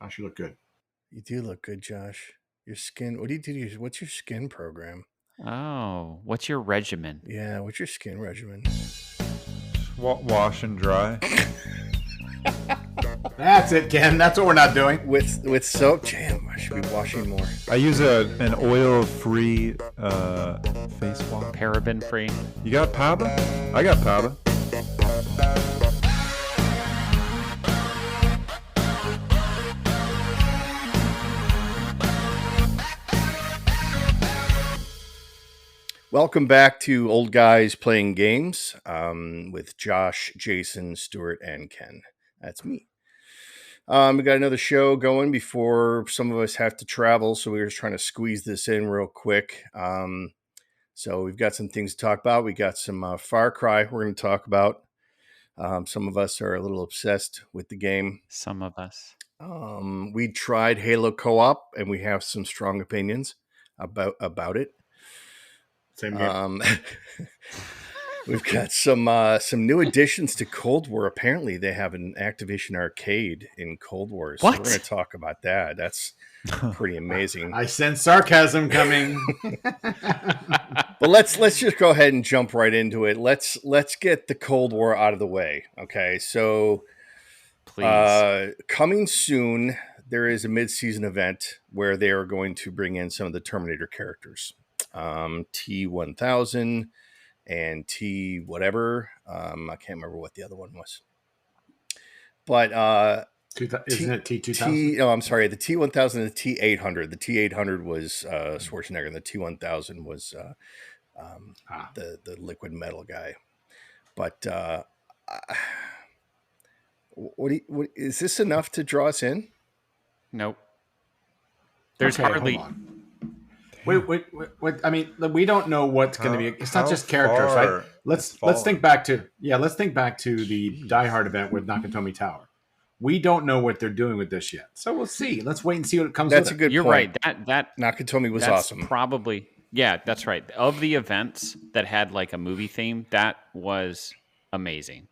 Josh, you look good. You do look good, Josh. Your skin. What do you do? What's your skin program? Oh, what's your regimen? Yeah, what's your skin regimen? Wash and dry. That's it, Ken. That's what we're not doing. With soap? Damn, I should be washing more. I use an oil-free face wash. Paraben-free. You got powder? I got powder. Welcome back to Old Guys Playing Games with Josh, Jason, Stuart, and Ken. That's me. We got another show going before some of us have to travel, so we were just trying to squeeze this in real quick. So we've got some things to talk about. We got some Far Cry we're going to talk about. Some of us are a little obsessed with the game. Some of us. We tried Halo Co-op, and we have some strong opinions about it. Same here. We've got some new additions to Cold War. Apparently, they have an Activision arcade in Cold War. So What? we're going to talk about that. That's pretty amazing. I sense sarcasm coming. But let's just go ahead and jump right into it. Let's get the Cold War out of the way. Okay, so Please. Coming soon, there is a mid-season event where they are going to bring in some of the Terminator characters. T-1000 and T whatever. I can't remember what the other one was. But isn't it T-2000? No, I'm sorry. The T-1000 and the T-800. The T-800 was Schwarzenegger, and the T-1000 was the liquid metal guy. But what is this enough to draw us in? Nope. There's Okay, hardly. hold on. Wait. I mean, we don't know what's going to be. It's not just characters, right? Let's think back to the Die Hard event with Nakatomi Tower. We don't know what they're doing with this yet, so we'll see. Let's wait and see what it comes. That's with a good You're point. right. That Nakatomi was that's awesome. Probably. Yeah, that's right. Of the events that had like a movie theme, that was amazing.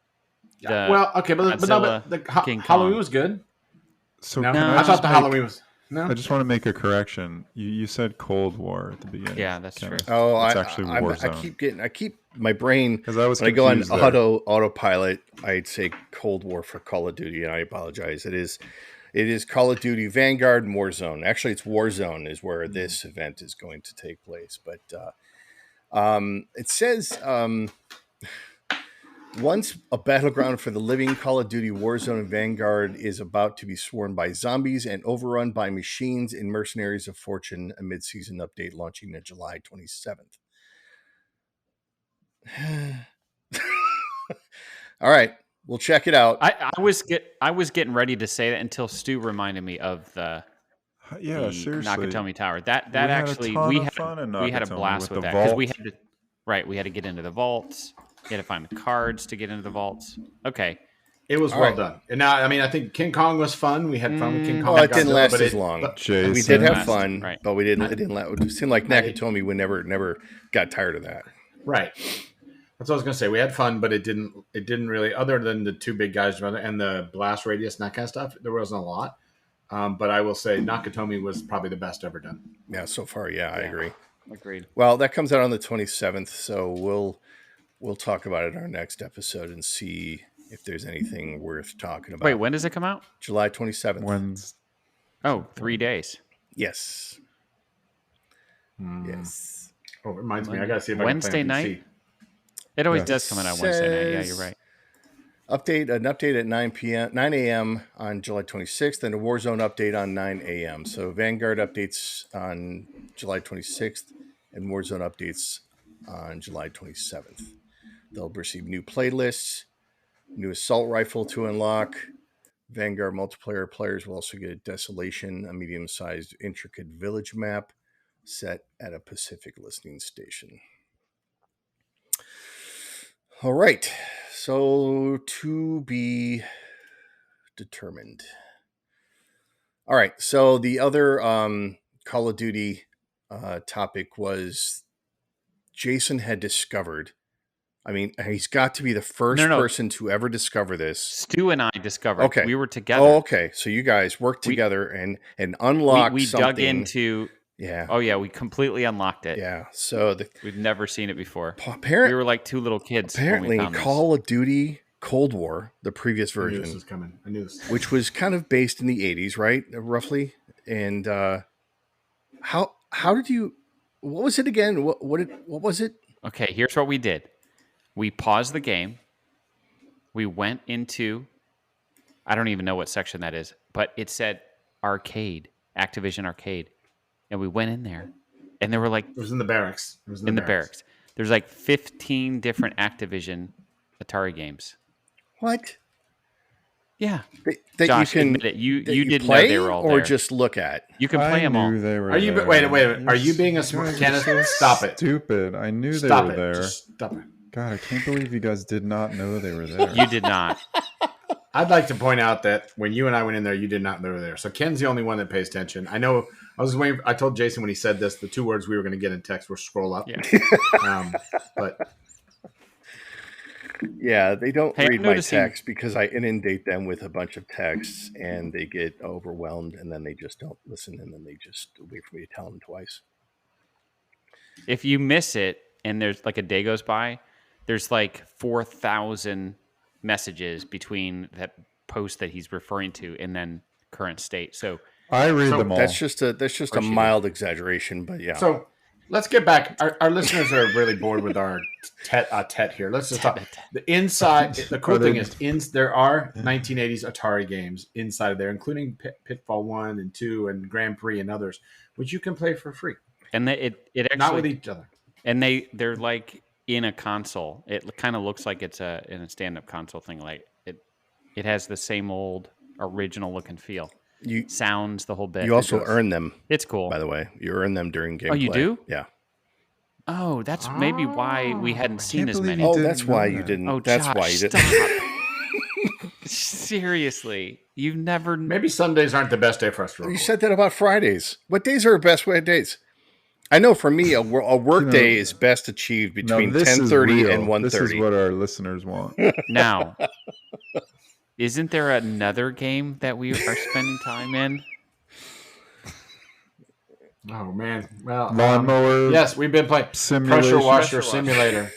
Yeah. Well, okay, but King Halloween Kong was good. So No, can No, I thought the make- Halloween was. No, I just want to make a correction. You said Cold War at the beginning. Yeah, that's true. Oh, it's actually Warzone. I keep my brain Because I was when I go on confused there. autopilot. I'd say Cold War for Call of Duty, and I apologize. It is Call of Duty Vanguard and Warzone. Actually, it's Warzone is where this event is going to take place. But it says once a battleground for the living, Call of Duty Warzone and Vanguard is about to be swarmed by zombies and overrun by machines in Mercenaries of Fortune, a mid-season update launching on July 27th. All right, we'll check it out. I was getting ready to say that until Stu reminded me of the seriously. Nakatomi Tower. That We had a actually ton we of had fun in we had a Nakatomi blast with with the that because we vault. had to we had to get into the vaults. You had to find the cards to get into the vaults. Okay. it was All well right. done. And now, I mean, I think King Kong was fun. We had fun with King Kong. Well, it didn't last as long. But Jason. We did have Last, fun, right. but it didn't. It seemed like Nakatomi would never got tired of that. right. That's what I was gonna say. We had fun, but it didn't really. Other than the two big guys and the blast radius and that kind of stuff, there wasn't a lot. But I will say Nakatomi was probably the best ever done. Yeah, so far, I agree. Agreed. Well, that comes out on the 27th, so we'll talk about it in our next episode and see if there's anything worth talking about. Wait, when does it come out? July 27th. When's 3 days. Yes. Yes. Oh, it reminds me. I gotta see if Wednesday I can play on PC. night? It always Yeah. does come out on Wednesday night. Yeah, you're right. An update at 9 a.m. on July 26th, and a Warzone update on 9 a.m. So Vanguard updates on July 26th, and Warzone updates on July 27th. They'll receive new playlists, new assault rifle to unlock. Vanguard multiplayer players will also get a Desolation, a medium-sized intricate village map set at a Pacific listening station. All right, so to be determined. All right, so the other Call of Duty topic was Jason had discovered I mean, he's got to be the first person to ever discover this. Stu and I discovered. Okay, we were together. Oh, okay. So you guys worked together and unlocked we something. dug into. Yeah. Oh yeah, we completely unlocked it. Yeah. So we've never seen it before. We were like two little kids. Apparently, Call of Duty Cold War, the previous version, I knew this was coming. I knew this, which was kind of based in the 80s, right? Roughly. And how did you? What was it again? What was it? Okay, here's what we did. We paused the game. We went into, I don't even know what section that is, but it said arcade, Activision arcade. And we went in there and there were like... It was in the barracks. It was in the barracks. There's like 15 different Activision Atari games. What? Yeah. That Josh, you can admit it. You didn't play know they were all or there. just look at. You can play them all. They were Are you? there. Wait. Are you being a smart? Kenneth, stop it. Stupid. I knew they Stop were it. there. Just stop it. God, I can't believe you guys did not know they were there. You did not. I'd like to point out that when you and I went in there, you did not know they were there. So Ken's the only one that pays attention. I know. I was waiting. I told Jason when he said this, the 2 words we were going to get in text were scroll up. Yeah. But yeah, they don't read my noticing... text because I inundate them with a bunch of texts and they get overwhelmed and then they just don't listen and then they just wait for me to tell them twice. If you miss it and there's like a day goes by, there's like 4,000 messages between that post that he's referring to and then current state. So I read them all. That's just a mild exaggeration, but yeah. So let's get back. Our listeners are really bored with our tet here. Let's just talk. The inside. The cool thing is, there are 1980s Atari games inside of there, including Pitfall 1 and 2 and Grand Prix and others, which you can play for free. And it actually, not with each other. And they're like in a console. It kind of looks like it's in a stand-up console thing. Like it has the same old original look and feel. Sounds the whole bit. You also earn them. It's cool. By the way, you earn them during gameplay. Oh, you do? Yeah. Oh, that's maybe why we hadn't seen as many. Oh, that's why you didn't. Oh, that's Josh, why you didn't. Seriously, you've never. Maybe Sundays aren't the best day for us to record. You said that about Fridays. What days are our best days? I know for me, a work day is best achieved between 10:30 and 1:30. This is what our listeners want. Now, isn't there another game that we are spending time in? Oh man! Well, Lawnmower. Yes, we've been playing Simulation. Pressure Washer Simulator.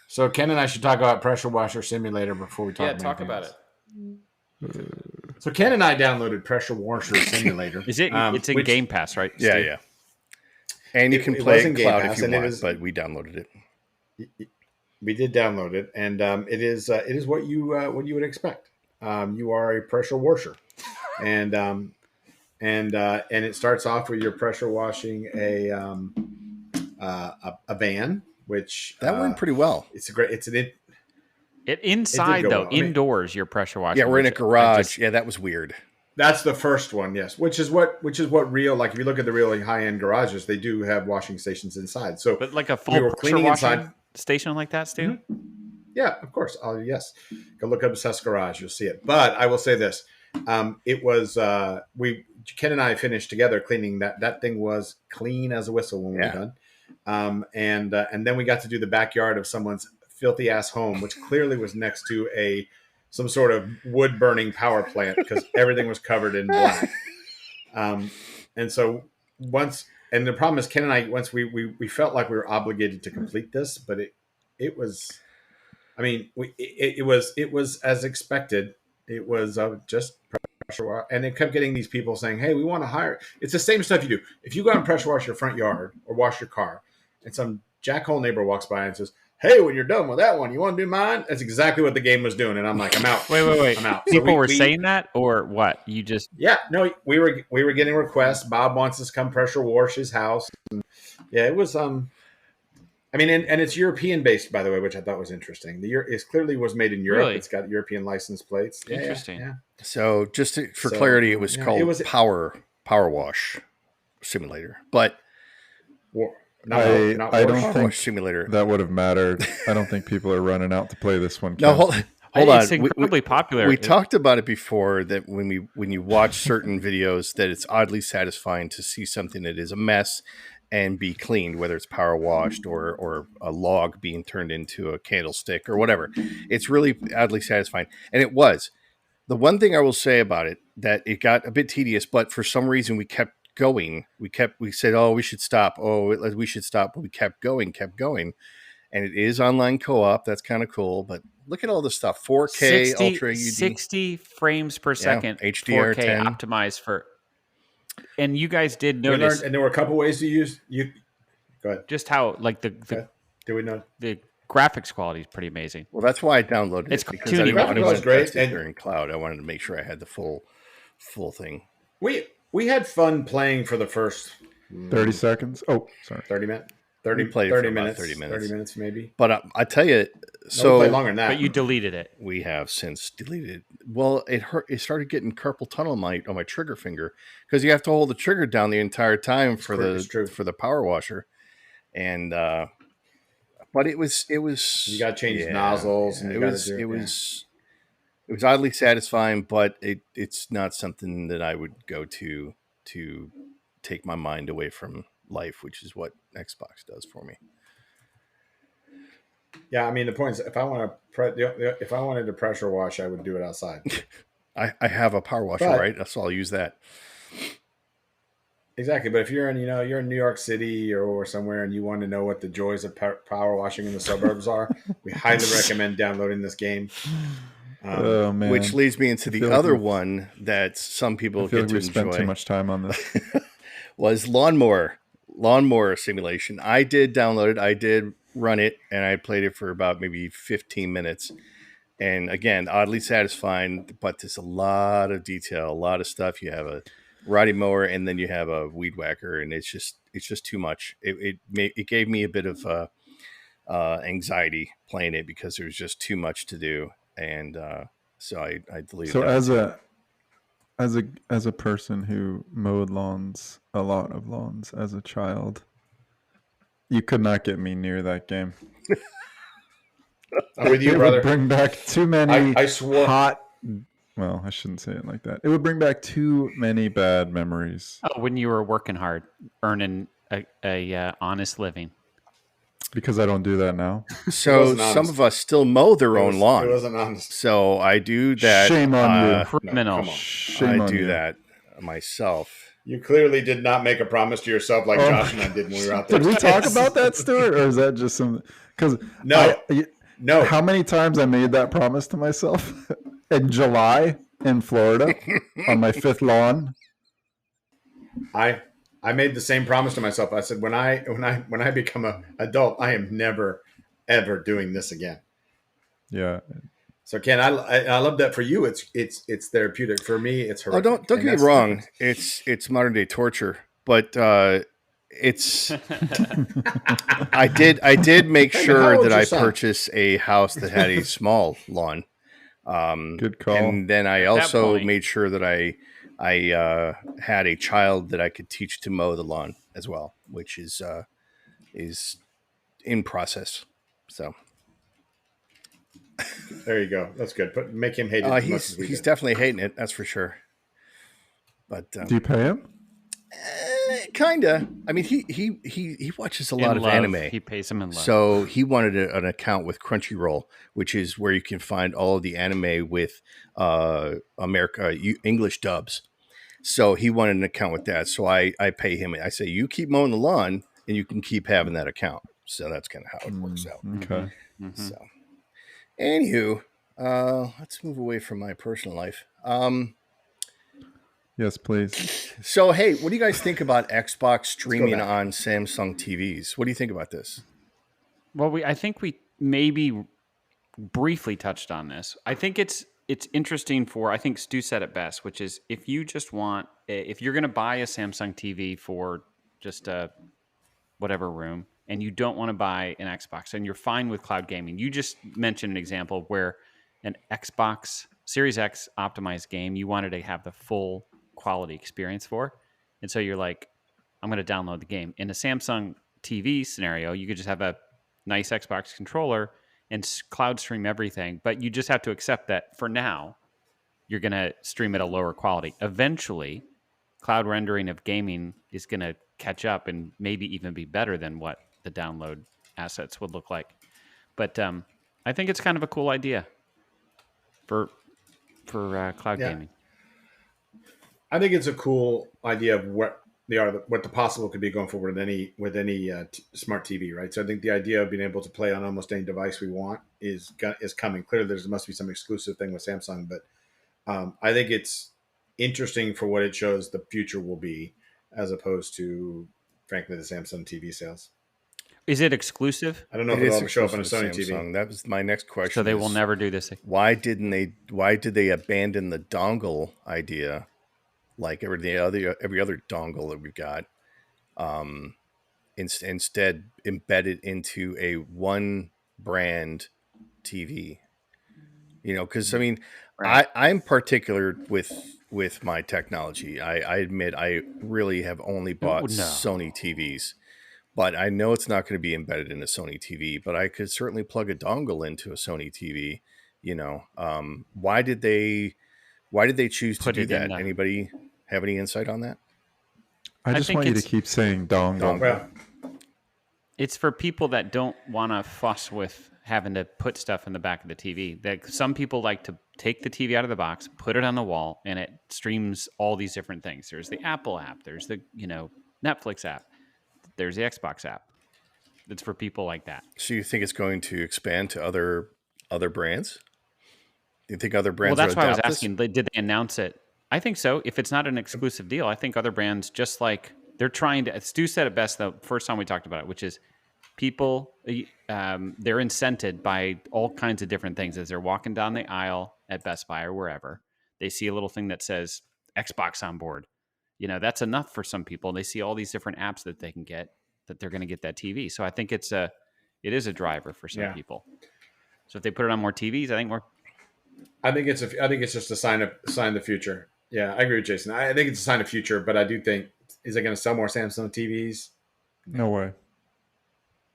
So Ken and I should talk about Pressure Washer Simulator before we talk. Yeah, talk about it. So Ken and I downloaded Pressure Washer Simulator. Is it? It's in Game Pass, right? Yeah, Steve? yeah. And you can play it in cloud if you want, but we downloaded it. We did download it, and it is what you would expect. You are a pressure washer, and it starts off with your pressure washing a van, which that went pretty well. It's a great. Inside though, indoors, you're pressure washing. Yeah, we're in a garage. Yeah, that was weird. That's the first one, yes. Which is what real, like if you look at the really high end garages, they do have washing stations inside. So, but like a full pressure washing station like that, Stu? Mm-hmm. Yeah, of course. Yes, go look up Seth's garage, you'll see it. But I will say this: it was Ken and I finished together cleaning that. That thing was clean as a whistle when we were done. And then we got to do the backyard of someone's filthy ass home, which clearly was next to some sort of wood burning power plant because everything was covered in black. And so the problem is Ken and I, once we felt like we were obligated to complete this, but it was, I mean, it was as expected. It was just pressure wash, and it kept getting these people saying, "Hey, we want to hire." It's the same stuff you do. If you go out and pressure wash your front yard or wash your car, and some jackhole neighbor walks by and says, "Hey, when you're done with that one, you want to do mine?" That's exactly what the game was doing, and I'm like, "I'm out." Wait. I'm out. People were saying that, or what? You just no, we were getting requests. Bob wants us to come pressure wash his house. And it was I mean, and it's European based, by the way, which I thought was interesting. It clearly was made in Europe. Really? It's got European license plates. Interesting. Yeah. So just for clarity, it was called Powerwash Simulator, but I don't think Simulator that would have mattered. I don't think people are running out to play this one. No, hold on. It's incredibly popular. We talked about it before that when you watch certain videos, that it's oddly satisfying to see something that is a mess and be cleaned, whether it's power washed or a log being turned into a candlestick or whatever. It's really oddly satisfying. And it was. The one thing I will say about it, that it got a bit tedious, but for some reason we kept going. We said, oh, we should stop. Oh, we should stop. But we kept going. And it is online co-op. That's kind of cool. But look at all this stuff. 4K, Ultra UD. 60 frames per second. HDR 4K 10. optimized for... And you guys did notice... And there were a couple ways to use... Go ahead. Just how, like, Did we know? the graphics quality is pretty amazing. Well, that's why I downloaded it's it. Because I didn't want to test it during cloud. I wanted to make sure I had the full thing. We had fun playing for the first 30 seconds. Oh, sorry. 30 minutes. 30 minutes maybe. But I tell you, so we played longer than that. But you deleted it. We have since deleted it. Well, it hurt. It started getting carpal tunnel on my trigger finger because you have to hold the trigger down the entire time for the power washer, and but it was you got to change nozzles, and it was oddly satisfying, but it's not something that I would go to take my mind away from life, which is what Xbox does for me. Yeah, I mean the point is, if I wanted to pressure wash, I would do it outside. I have a power washer, right? So I'll use that. Exactly, but if you're in New York City or somewhere, and you want to know what the joys of power washing in the suburbs are, we highly recommend downloading this game. Oh man! Which leads me into the other one that some people get to enjoy. Spent too much time on this. Was Lawnmower Simulation. I did download it. I did run it, and I played it for about maybe 15 minutes. And again, oddly satisfying, but there's a lot of detail, a lot of stuff. You have a riding mower, and then you have a weed whacker, and it's just too much. It gave me a bit of anxiety playing it because there was just too much to do, and so I deleted. So as a person who mowed a lot of lawns as a child, you could not get me near that game. I'm with you, brother. Would bring back too many I swore. Well, I shouldn't say it like that. It would bring back too many bad memories. Oh, when you were working hard, earning a honest living. Because I don't do that now. So some of us still mow their own lawn. It wasn't honest. So I do that. Shame on you. Criminal. No, Shame I on do you. that myself. You clearly did not make a promise to yourself like Josh and I did when we were out there. Did we talk about that, Stuart? Or is that just some... Because No. How many times I made that promise to myself? In July in Florida on my 5th lawn. I made the same promise to myself. I said, when I become an adult, I am never, ever doing this again. Yeah. So Ken, I love that for you. It's therapeutic. For me, it's horrific. Oh, don't get me wrong. It's modern day torture, but it's. I did make sure that I purchased a house that had a small lawn. Good call. And then I also made sure that I had a child that I could teach to mow the lawn as well, which is in process. So there you go. That's good. But make him hate it. He's definitely hating it. That's for sure. But do you pay him? Kinda. I mean, he watches a lot of anime. He pays him in love. So he wanted an account with Crunchyroll, which is where you can find all of the anime with English dubs. So he wanted an account with that. So I pay him. I say, you keep mowing the lawn, and you can keep having that account. So that's kind of how it works out. Okay. Mm-hmm. So, anywho, let's move away from my personal life. Yes, please. So, hey, what do you guys think about Xbox streaming on Samsung TVs? What do you think about this? Well, I think we maybe briefly touched on this. I think it's interesting I think Stu said it best, which is if you just want, if you're going to buy a Samsung TV for just a whatever room, and you don't want to buy an Xbox, and you're fine with cloud gaming. You just mentioned an example where an Xbox Series X optimized game, you wanted to have the full quality experience for. And so you're like, I'm going to download the game. In a Samsung TV scenario, you could just have a nice Xbox controller and cloud stream everything, but you just have to accept that for now, you're going to stream at a lower quality. Eventually, cloud rendering of gaming is going to catch up and maybe even be better than what the download assets would look like. But I think it's kind of a cool idea for cloud gaming. I think it's a cool idea of what the possible could be going forward with any smart TV, right? So I think the idea of being able to play on almost any device we want is coming. Clearly, there must be some exclusive thing with Samsung, but I think it's interesting for what it shows the future will be, as opposed to, frankly, the Samsung TV sales. Is it exclusive? I don't know if it'll ever show up on a Sony Samsung. TV. That was my next question. So they will never do this. Why did they abandon the dongle idea, like every other dongle that we've got? Instead, embed it into a one brand TV. Because I mean, right. I'm particular with my technology. I admit I really have only bought Sony TVs. But I know it's not going to be embedded in a Sony TV, but I could certainly plug a dongle into a Sony TV. Why did they choose to do that? Anybody have any insight on that? I just want you to keep saying dongle. Well, it's for people that don't want to fuss with having to put stuff in the back of the TV. That some people like to take the TV out of the box, put it on the wall, and it streams all these different things. There's the Apple app. There's the Netflix app. There's the Xbox app. It's for people like that. So you think it's going to expand to other brands? Do you think other brands? Well, that's why I was asking. Did they announce it? I think so. If it's not an exclusive deal, I think other brands, just like they're trying to. Stu said it best the first time we talked about it, which is people. They're incented by all kinds of different things as they're walking down the aisle at Best Buy or wherever. They see a little thing that says Xbox on board. That's enough for some people. They see all these different apps that they can get, that they're going to get that TV. So I think it is a driver for some people. So if they put it on more TVs, I think it's just a sign of the future. Yeah, I agree with Jason. I think it's a sign of future, but I do think, is it going to sell more Samsung TVs? No way.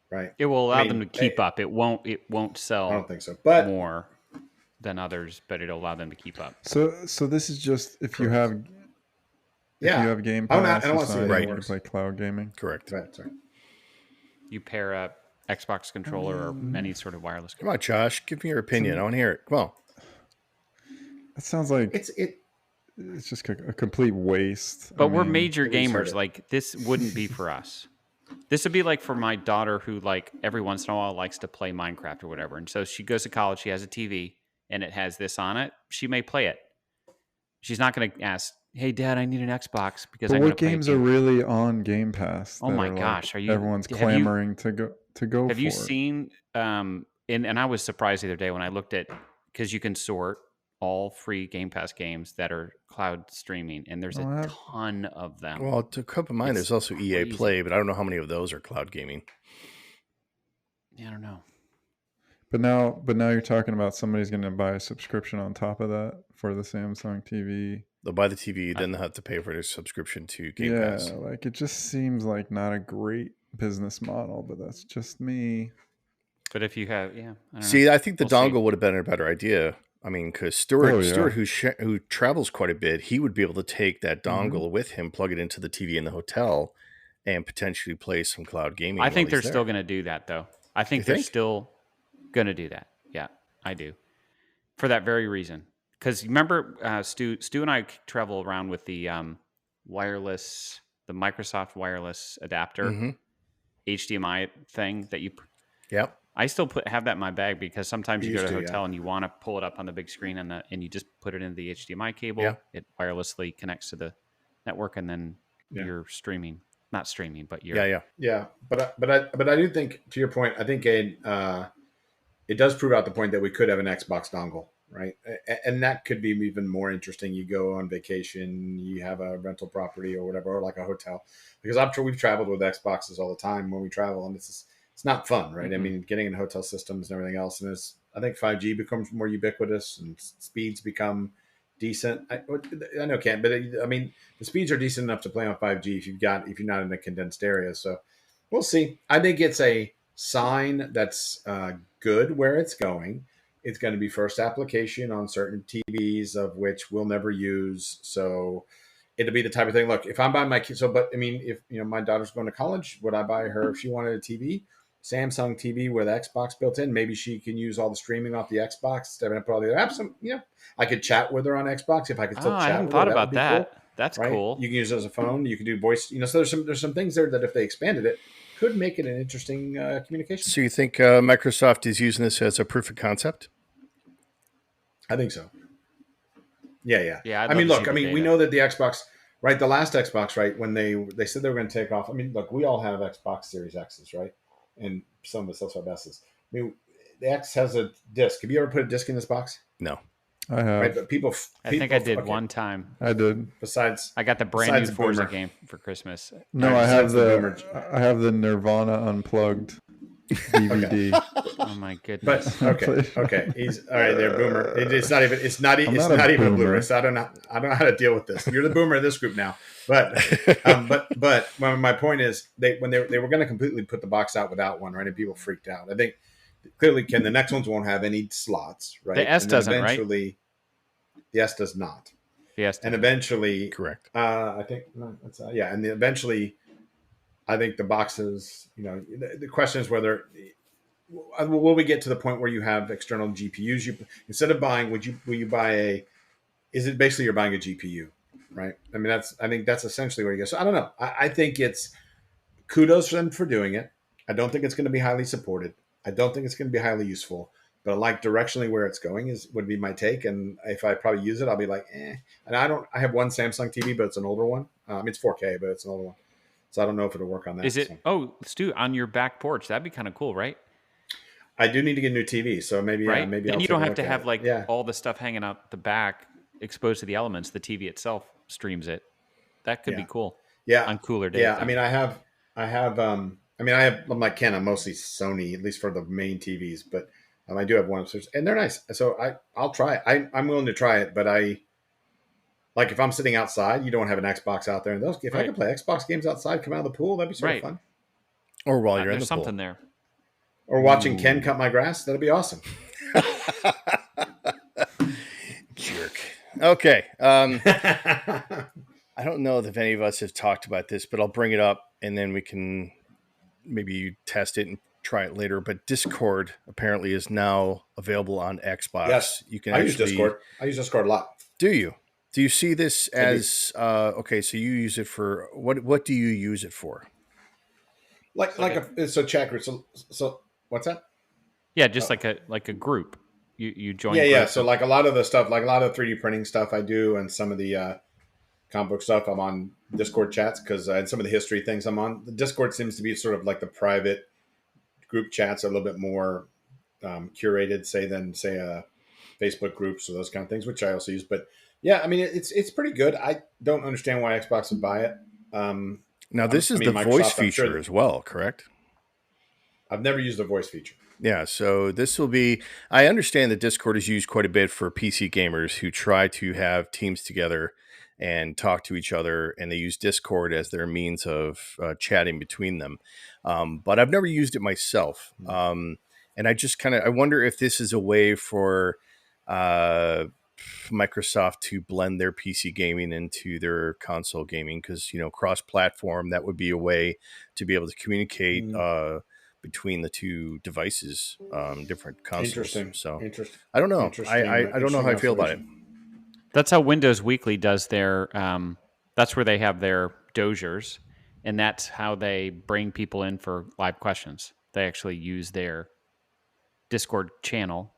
Right. It will allow them to keep up. It won't sell. I don't think so, but more than others, but it'll allow them to keep up. So this is just if you have. If you have Game Pass, it's not able to play cloud gaming. Correct. Right, sorry. You pair a Xbox controller or any sort of wireless controller. Come on, Josh. Give me your opinion. I want to hear it. Come on. It sounds like it's just a complete waste. But we're major gamers. Like, this wouldn't be for us. This would be like for my daughter who, like, every once in a while likes to play Minecraft or whatever. And so she goes to college. She has a TV and it has this on it. She may play it. She's not going to ask, "Hey, Dad, I need an Xbox because I'm going to play." What games are really on Game Pass? Oh my gosh, everyone's clamoring to go? Have you seen? And I was surprised the other day when I looked at, because you can sort all free Game Pass games that are cloud streaming, and there's a ton of them. Well, to keep in mind, there's also EA Play, but I don't know how many of those are cloud gaming. Yeah, I don't know. But now you're talking about somebody's going to buy a subscription on top of that for the Samsung TV. They'll buy the TV, then they'll have to pay for their subscription to Game Pass. Yeah, like it just seems like not a great business model, but that's just me. But if you have, I think the dongle would have been a better idea. I mean, because Stuart, who travels quite a bit, he would be able to take that dongle with him, plug it into the TV in the hotel, and potentially play some cloud gaming. I think they're still going to do that, though. I think they're still going to do that. Yeah, I do. For that very reason. Because remember, Stu and I travel around with the Microsoft wireless adapter, HDMI thing that you. Yep. I still have that in my bag because sometimes you go to a hotel and you want to pull it up on the big screen and you just put it in the HDMI cable. Yeah. It wirelessly connects to the network and then you're streaming. Not streaming, but you're But I do think, to your point, I think it does prove out the point that we could have an Xbox dongle, right? And that could be even more interesting. You go on vacation, you have a rental property or whatever, or like a hotel, because I'm sure we've traveled with Xboxes all the time when we travel, and it's not fun, right? Mm-hmm. I mean, getting in hotel systems and everything else, and I think 5G becomes more ubiquitous and speeds become decent. I know can't, but I mean, the speeds are decent enough to play on 5G if you're not in a condensed area. So we'll see. I think it's a sign that's good where it's going. It's going to be first application on certain TVs of which we'll never use. So it'll be the type of thing. Look, if I'm buying my kid, but I mean, if my daughter's going to college, would I buy her if she wanted a TV? Samsung TV with Xbox built in. Maybe she can use all the streaming off the Xbox. Instead of put all the apps. I could chat with her on Xbox if I could still I chat hadn't with thought her. That would about be that. cool. That's right? cool. You can use it as a phone. You can do voice. So there's some things there that if they expanded it, could make it an interesting communication. So you think Microsoft is using this as a proof of concept? I think so. Yeah. Yeah. I mean, look. I mean, we know that the Xbox, right? The last Xbox, right? When they said they were going to take off. I mean, look, we all have Xbox Series X's, right? And some of us also have S's. I mean, the X has a disc. Have you ever put a disc in this box? No. I have. Right, but people I think I did one time. I did. Besides, I got the brand new Forza game for Christmas. No, I have the Nirvana Unplugged DVD. Oh my goodness! But okay, he's all right there, Boomer. It's not even a Blu-ray. So I don't know how to deal with this. You're the Boomer of this group now. But my point is, when they were going to completely put the box out without one, right? And people freaked out. I think clearly, the next ones won't have any slots, right? The S doesn't, right? The S does not. Yes, and eventually, correct. I think and eventually, I think the boxes. The question is whether will we get to the point where you have external GPUs? Instead of buying, will you buy a? Is it basically you're buying a GPU, right? I mean, I think that's essentially where you go. So I don't know. I think it's kudos for them for doing it. I don't think it's going to be highly supported. I don't think it's going to be highly useful. But I like directionally where it's going would be my take. And if I probably use it, I'll be like, eh. And I have one Samsung TV, but it's an older one. It's 4K, but it's an older one. So I don't know if it'll work on that. Is it? So. Oh, Stu, on your back porch. That'd be kind of cool, right? I do need to get a new TV. So maybe, right? Maybe and I'll you don't have to have it. all the stuff hanging out the back exposed to the elements. The TV itself streams it. That could be cool. Yeah. On cooler days. Yeah. I mean, I have like Ken, I'm mostly Sony, at least for the main TVs, but I do have one upstairs, and they're nice. So I'll try it. I'm willing to try it, but if I'm sitting outside, you don't have an Xbox out there. And if I could play Xbox games outside, come out of the pool, that'd be sort of fun. Or while you're in the pool. There's something there. Or watching Ken cut my grass, that'd be awesome. Jerk. Okay. I don't know if any of us have talked about this, but I'll bring it up, and then we can maybe test it and try it later. But Discord apparently is now available on Xbox. Yes, you can. I use Discord. I use Discord a lot. Do you? Do you see this as okay? So you use it for what? What do you use it for? So chat group. So what's that? Yeah, just like a group. You join. Yeah. So like a lot of the stuff, like a lot of 3D printing stuff I do, and some of the comic book stuff, I'm on Discord chats because and some of the history things I'm on. The Discord seems to be sort of like the private group chats are a little bit more curated, than Facebook groups or those kind of things, which I also use. But yeah, I mean, it's pretty good. I don't understand why Xbox would buy it. Now this is the Microsoft, voice feature as well, correct? I've never used the voice feature. Yeah, so this will be. I understand that Discord is used quite a bit for PC gamers who try to have teams together and talk to each other, and they use Discord as their means of chatting between them. But I've never used it myself, and I just I wonder if this is a way for Microsoft to blend their PC gaming into their console gaming, because cross-platform, that would be a way to be able to communicate between the two devices, different consoles. Interesting. So interesting. I don't know. I don't know how I feel about it. That's how Windows Weekly does their. That's where they have their Doziers, and that's how they bring people in for live questions. They actually use their Discord channel,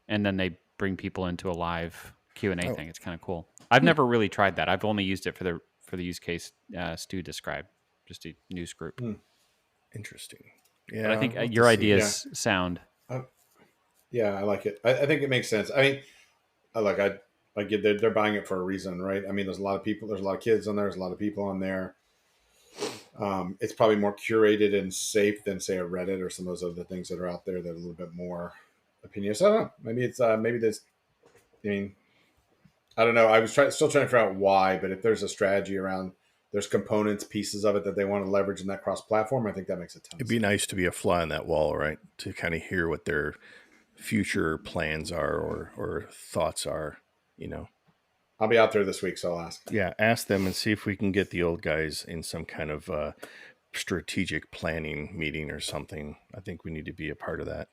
and then they bring people into a live Q&A thing. It's kind of cool. I've never really tried that. I've only used it for the use case Stu described, just a news group. Interesting. Yeah, but I think your ideas sound. Yeah, I like it. I think it makes sense. I mean, I get they're buying it for a reason, right? I mean, there's a lot of people, there's a lot of kids on there, there's a lot of people on there. It's probably more curated and safe than, say, a Reddit or some of those other things that are out there that are a little bit more opinionated. So I don't know. Maybe it's maybe this. I mean, I don't know. I was still trying to figure out why, but if there's a strategy around, there's components, pieces of it that they want to leverage in that cross-platform, I think that makes a ton of sense. It'd be nice to be a fly on that wall, right? To kind of hear what their future plans are or thoughts are, I'll be out there this week, so I'll ask. Yeah, ask them and see if we can get the old guys in some kind of strategic planning meeting or something. I think we need to be a part of that.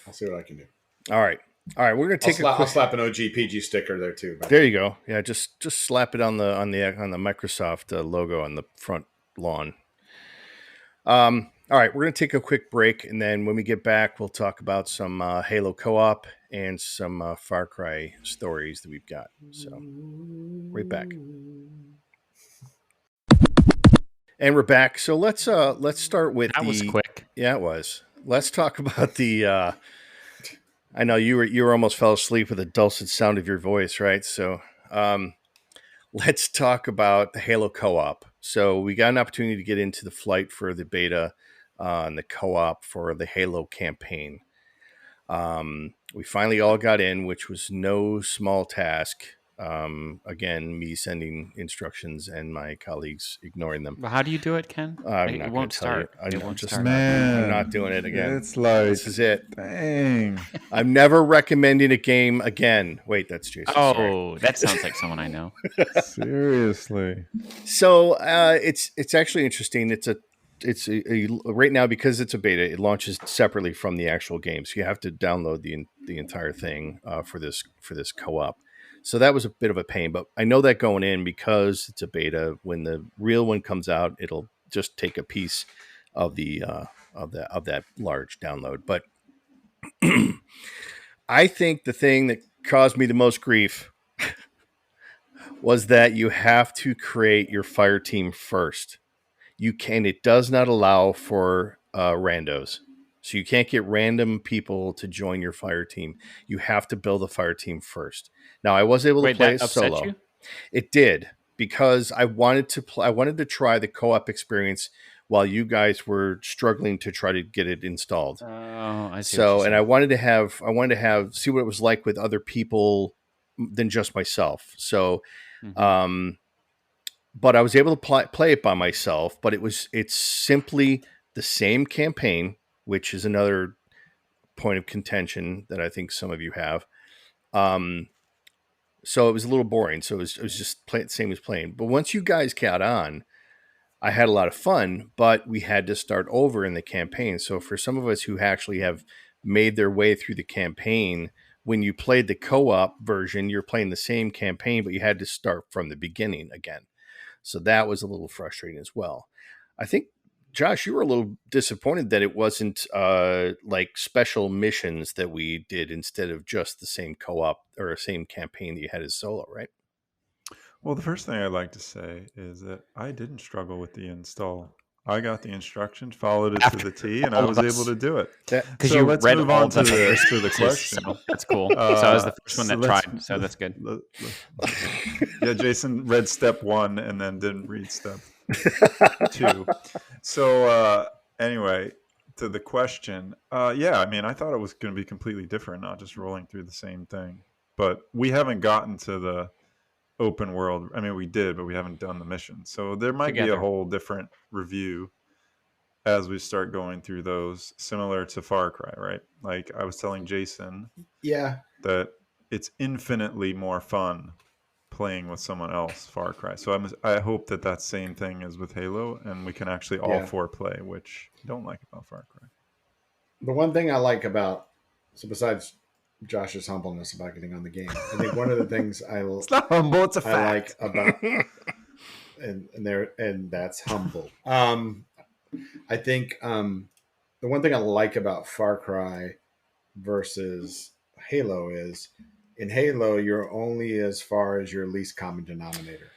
I'll see what I can do. All right. We're gonna take I'll slap an OGPG sticker there too. There you go. Yeah, just slap it on the Microsoft logo on the front lawn. All right, we're gonna take a quick break, and then when we get back, we'll talk about some Halo co-op and some Far Cry stories that we've got. So, right back. And we're back. So let's start with that was quick. Yeah, it was. Let's talk about the. I know you were almost fell asleep with the dulcet sound of your voice, right? So let's talk about the Halo co-op. So we got an opportunity to get into the flight for the beta and the co-op for the Halo campaign. We finally all got in, which was no small task. Again, me sending instructions and my colleagues ignoring them. Well, how do you do it, Ken? It won't start. It won't start. Man, I'm not doing it again. It's like, this is it. Dang. I'm never recommending a game again. Wait, that's Jason. Oh, sorry. That sounds like someone I know. Seriously. So it's actually interesting. It's right now, because it's a beta, it launches separately from the actual game. So you have to download the entire thing for this co-op. So that was a bit of a pain, but I know that going in, because it's a beta. When the real one comes out, it'll just take a piece of the of that large download. But I think the thing that caused me the most grief was that you have to create your fire team first. It does not allow for randos. So you can't get random people to join your fire team. You have to build a fire team first. Now, I was able to play it solo. You? It did, because I wanted to try the co-op experience while you guys were struggling to try to get it installed. Oh, I see. So, and I wanted to have see what it was like with other people than just myself. So, but I was able to play it by myself. But it's simply the same campaign, which is another point of contention that I think some of you have. So it was a little boring. So it was just same as playing. But once you guys got on, I had a lot of fun, but we had to start over in the campaign. So for some of us who actually have made their way through the campaign, when you played the co-op version, you're playing the same campaign, but you had to start from the beginning again. So that was a little frustrating as well. I think, Josh, you were a little disappointed that it wasn't like special missions that we did instead of just the same co-op or same campaign that you had as solo, right? Well, the first thing I'd like to say is that I didn't struggle with the install. I got the instructions, followed it to the T, and I was able to do it. Because you let's read move all on to the question. So that's cool. So I was the first one that tried, so that's good. Yeah, Jason read step 1 and then didn't read step 2. So anyway, to the question, yeah, I mean, I thought it was going to be completely different, not just rolling through the same thing. But we haven't gotten to the open world. I mean, we did, but we haven't done the mission. So there might be a whole different review as we start going through those, similar to Far Cry, right? Like I was telling Jason, that it's infinitely more fun playing with someone else, Far Cry. So I hope that same thing is with Halo, and we can actually all four play, which I don't like about Far Cry. The one thing I like about, so besides Josh's humbleness about getting on the game, I think one of the things it's not humble, it's a fact. I like about and that's humble. I think the one thing I like about Far Cry versus Halo is, in Halo, you're only as far as your least common denominator.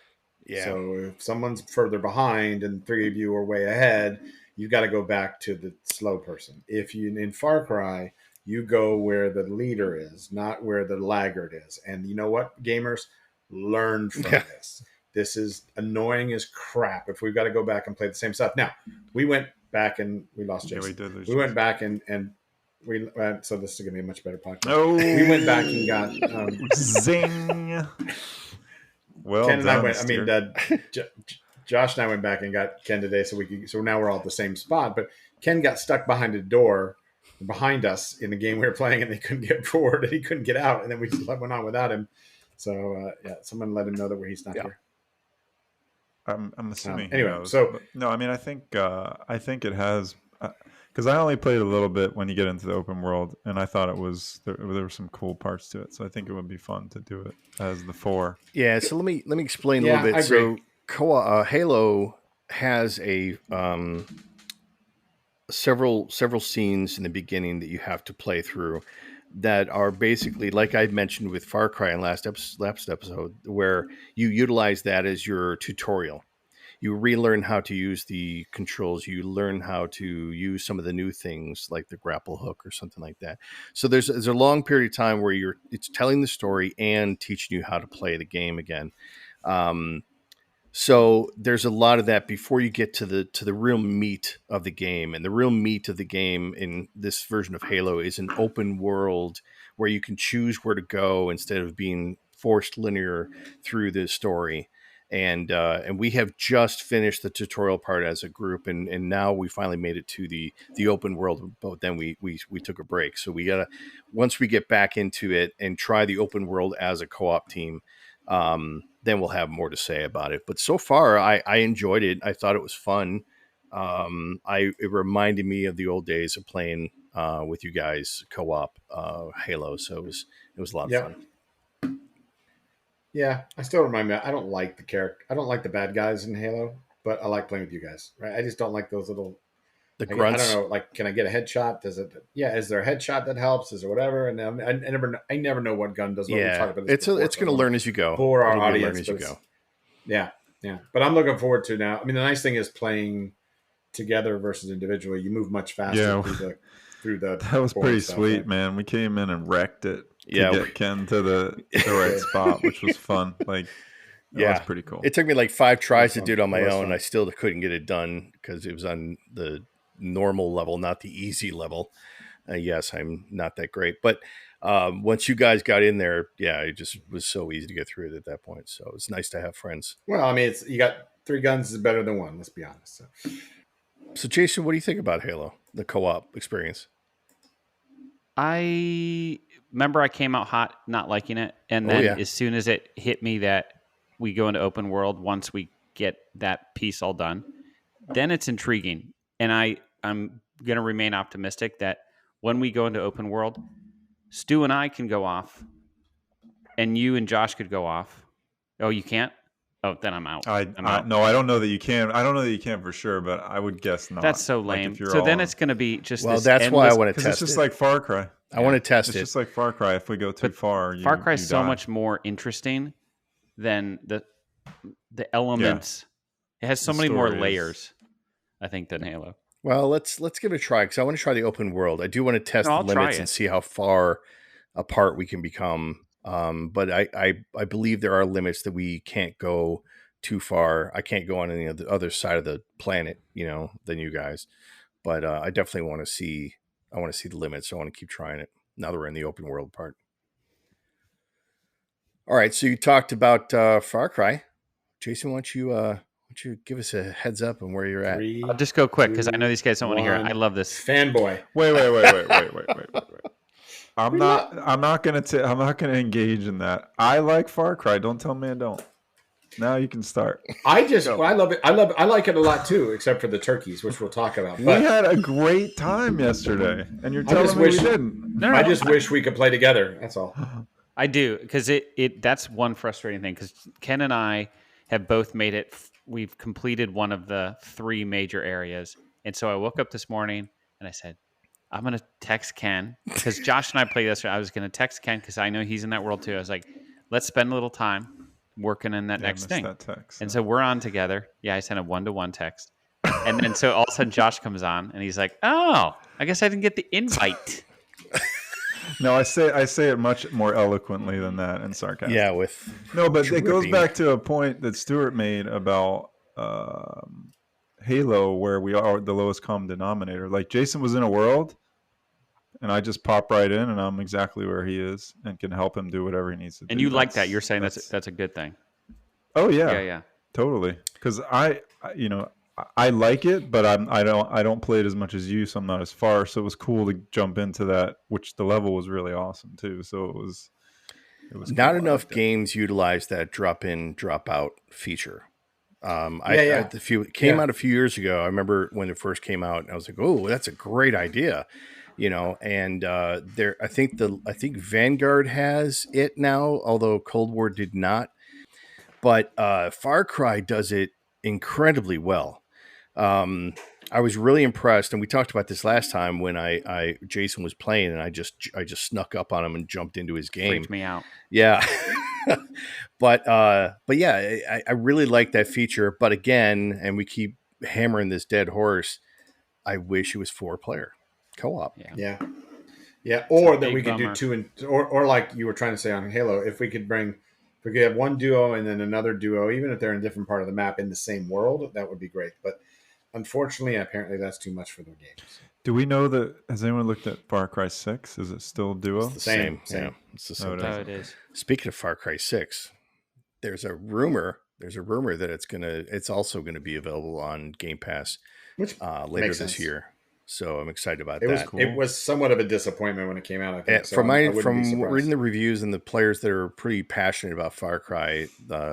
Yeah. So if someone's further behind and 3 of you are way ahead, you've got to go back to the slow person. If you in Far Cry, you go where the leader is, not where the laggard is. And you know what, gamers? Learn from this. This is annoying as crap if we've got to go back and play the same stuff. Now, we went back and we lost Jason. Yeah, we did lose we Jason. Went back and we so this is going to be a much better podcast. Oh, we went back and got zing. Well, Ken and done, I went. Stuart. I mean, Josh and I went back and got Ken today, so now we're all at the same spot. But Ken got stuck behind a door behind us in the game we were playing, and they couldn't get forward, and he couldn't get out, and then we just went on without him. So someone let him know that he's not here. I'm assuming anyway, he knows. so But no, I mean, I think it has, because I only played a little bit when you get into the open world, and I thought there were some cool parts to it. So I think it would be fun to do it as the 4. Yeah. So let me explain a little bit. I agree. So Halo has a several scenes in the beginning that you have to play through that are basically like I mentioned with Far Cry in last episode, where you utilize that as your tutorial. You relearn how to use the controls. You learn how to use some of the new things like the grapple hook or something like that. So there's a long period of time where it's telling the story and teaching you how to play the game again. So there's a lot of that before you get to the real meat of the game. And the real meat of the game in this version of Halo is an open world where you can choose where to go instead of being forced linear through the story. And we have just finished the tutorial part as a group, and now we finally made it to the open world. But then we took a break, so we gotta, once we get back into it and try the open world as a co-op team, then we'll have more to say about it. But so far, I enjoyed it. I thought it was fun. It reminded me of the old days of playing with you guys co-op Halo, so it was a lot of fun. Yeah, I still remind me. I don't like the character. I don't like the bad guys in Halo, but I like playing with you guys. Right? I just don't like those little. Grunts. I don't know. Like, can I get a headshot? Does it? Yeah. Is there a headshot that helps? Is there whatever? And I never know what gun does what. Yeah, we talked about this it's going to learn as you go. For our audience, as you go. Yeah. But I'm looking forward to now. I mean, the nice thing is playing together versus individually. You move much faster through the. That was pretty sweet, right? Man. We came in and wrecked it. To get Ken to the right spot, which was fun. Like, that was pretty cool. It took me like 5 tries to do it on my own. I still couldn't get it done because it was on the normal level, not the easy level. Yes, I'm not that great, but once you guys got in there, it just was so easy to get through it at that point. So it's nice to have friends. Well, I mean, you got 3 guns is better than 1. Let's be honest. So Jason, what do you think about Halo, the co-op experience? I remember I came out hot, not liking it. And then as soon as it hit me that we go into open world, once we get that piece all done, then it's intriguing. And I'm going to remain optimistic that when we go into open world, Stu and I can go off and you and Josh could go off. Oh, you can't? Oh, then I'm out. I'm out. No, I don't know that you can. I don't know that you can for sure, but I would guess not. That's so lame. So then it's going to be just that's why I want to test it. It's just like Far Cry. I want to test it. It's just like Far Cry. If we go too far, Far Cry is so much more interesting than the elements. It has so many more layers, I think, than Halo. Well, let's give it a try because I want to try the open world. I do want to test the limits and see how far apart we can become. But I believe there are limits that we can't go too far. I can't go on any of the other side of the planet, than you guys. But I definitely want to see. I want to see the limits. So I want to keep trying it now that we're in the open world part. All right. So you talked about Far Cry. Jason, why don't you give us a heads up on where you're at? 3, I'll just go quick because I know these guys don't want to hear it. I love this. Fanboy. Wait. I'm not gonna engage in that. I like Far Cry. Don't tell me I don't. Now you can start. I love it. I like it a lot too, except for the turkeys, which we'll talk about. But we had a great time yesterday, and you're telling me we didn't. I just wish we could play together. That's all. I do, because that's one frustrating thing, because Ken and I have both made it. We've completed one of the 3 major areas, and so I woke up this morning and I said, I'm going to text Ken, because Josh and I played yesterday. I was going to text Ken because I know he's in that world too. I was like, let's spend a little time working in that next thing. And so we're on together. Yeah, I sent a 1-to-1 text. And then so all of a sudden Josh comes on and he's like, oh, I guess I didn't get the invite. No, I say it much more eloquently than that and sarcastic. Yeah, but it goes back to a point that Stuart made about Halo, where we are the lowest common denominator. Like, Jason was in a world, and I just pop right in, and I'm exactly where he is, and can help him do whatever he needs to do. And you like that? You're saying that's a good thing? Oh yeah, yeah, totally. Because I like it, but I don't play it as much as you, so I'm not as far. So it was cool to jump into that, which the level was really awesome too. So it was It was Not cool. enough games utilize that drop in, drop out feature. It came out a few years ago. I remember when it first came out, and I was like, "Oh, that's a great idea," And I think Vanguard has it now, although Cold War did not. But Far Cry does it incredibly well. I was really impressed, and we talked about this last time when Jason was playing, and I just snuck up on him and jumped into his game. Freaked me out. Yeah. but yeah, I really like that feature. But again, and we keep hammering this dead horse, I wish it was 4-player co-op. Yeah. Or that we could do 2 or like you were trying to say on Halo, if we could have one duo and then another duo, even if they're in a different part of the map in the same world, that would be great. But unfortunately, apparently that's too much for the games. Do we know that? Has anyone looked at Far Cry 6? Is it still duo? It's the same. Yeah, it's the same. It is. Speaking of Far Cry 6, there's a rumor that it's also gonna be available on Game Pass later this year. So I'm excited about that. It was somewhat of a disappointment when it came out. I think from reading the reviews and the players that are pretty passionate about Far Cry,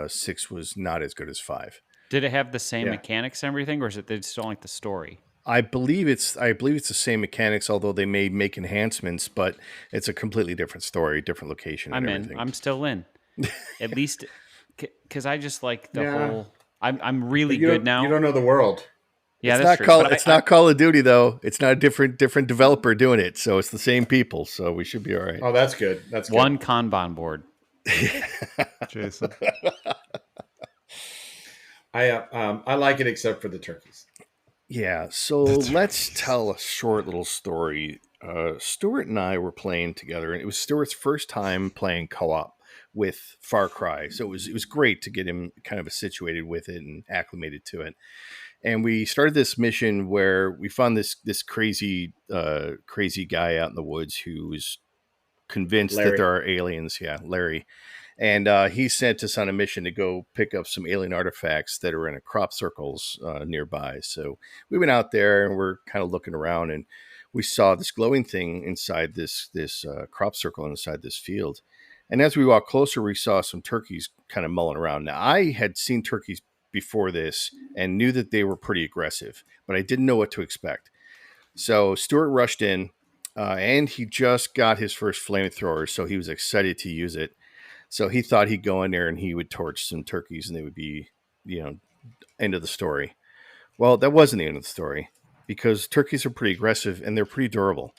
6 was not as good as 5. Did it have the same mechanics and everything, or is it they just don't like the story? I believe it's the same mechanics, although they may make enhancements, but it's a completely different story, different location. And everything. I'm still in. At least because I just like the whole. I'm really good now. You don't know the world. Yeah, it's not Call of Duty though. It's not a different developer doing it, so it's the same people. So we should be all right. Oh, that's good. That's good. One Kanban board. Jason. I like it except for the turkeys. Yeah, so let's tell a short little story. Stuart and I were playing together, and it was Stuart's first time playing co-op with Far Cry. So it was great to get him kind of situated with it and acclimated to it. And we started this mission where we found this crazy guy out in the woods who was convinced that there are aliens. Yeah, Larry. And he sent us on a mission to go pick up some alien artifacts that are in a crop circles nearby. So we went out there and we're kind of looking around, and we saw this glowing thing inside this crop circle inside this field. And as we walked closer, we saw some turkeys kind of mulling around. Now, I had seen turkeys before this and knew that they were pretty aggressive, but I didn't know what to expect. So Stuart rushed in, and he just got his first flamethrower, so he was excited to use it. So he thought he'd go in there and he would torch some turkeys and they would be, end of the story. Well, that wasn't the end of the story, because turkeys are pretty aggressive and they're pretty durable.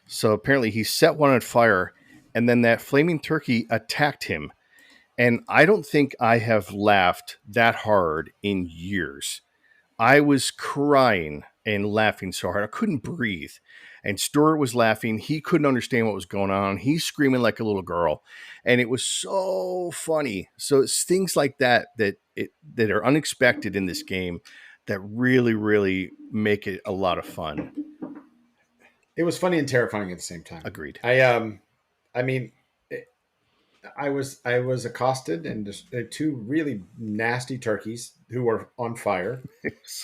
So apparently he set one on fire, and then that flaming turkey attacked him. And I don't think I have laughed that hard in years. I was crying and laughing so hard. I couldn't breathe. And Stuart was laughing. He couldn't understand what was going on. He's screaming like a little girl. And it was so funny. So it's things like that are unexpected in this game that really, really make it a lot of fun. It was funny and terrifying at the same time. Agreed. I was accosted, and just, 2 really nasty turkeys who were on fire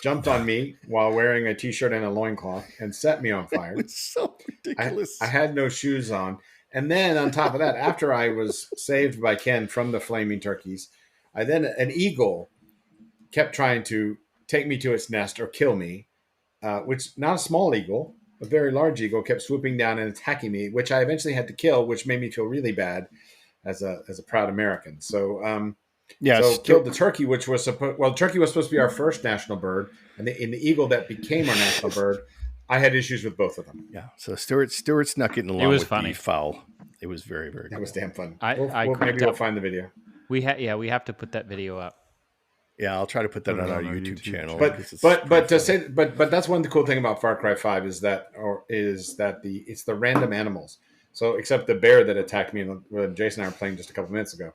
jumped on me while wearing a t-shirt and a loincloth and set me on fire. It was so ridiculous. I had no shoes on. And then on top of that, after I was saved by Ken from the flaming turkeys, an eagle kept trying to take me to its nest or kill me, which not a small eagle, a very large eagle kept swooping down and attacking me, which I eventually had to kill, which made me feel really bad as a proud American. So killed the turkey, which was the turkey was supposed to be our first national bird, and the eagle that became our national bird. I had issues with both of them. Yeah. So Stuart's not getting along with the foul. It was very, very cool. That was damn fun. Maybe we'll find the video. We have to put that video up. Yeah, I'll try to put that on our YouTube channel. But that's one of the cool thing about Far Cry 5 is that it's the random animals. So except the bear that attacked me when Jason and I were playing just a couple minutes ago.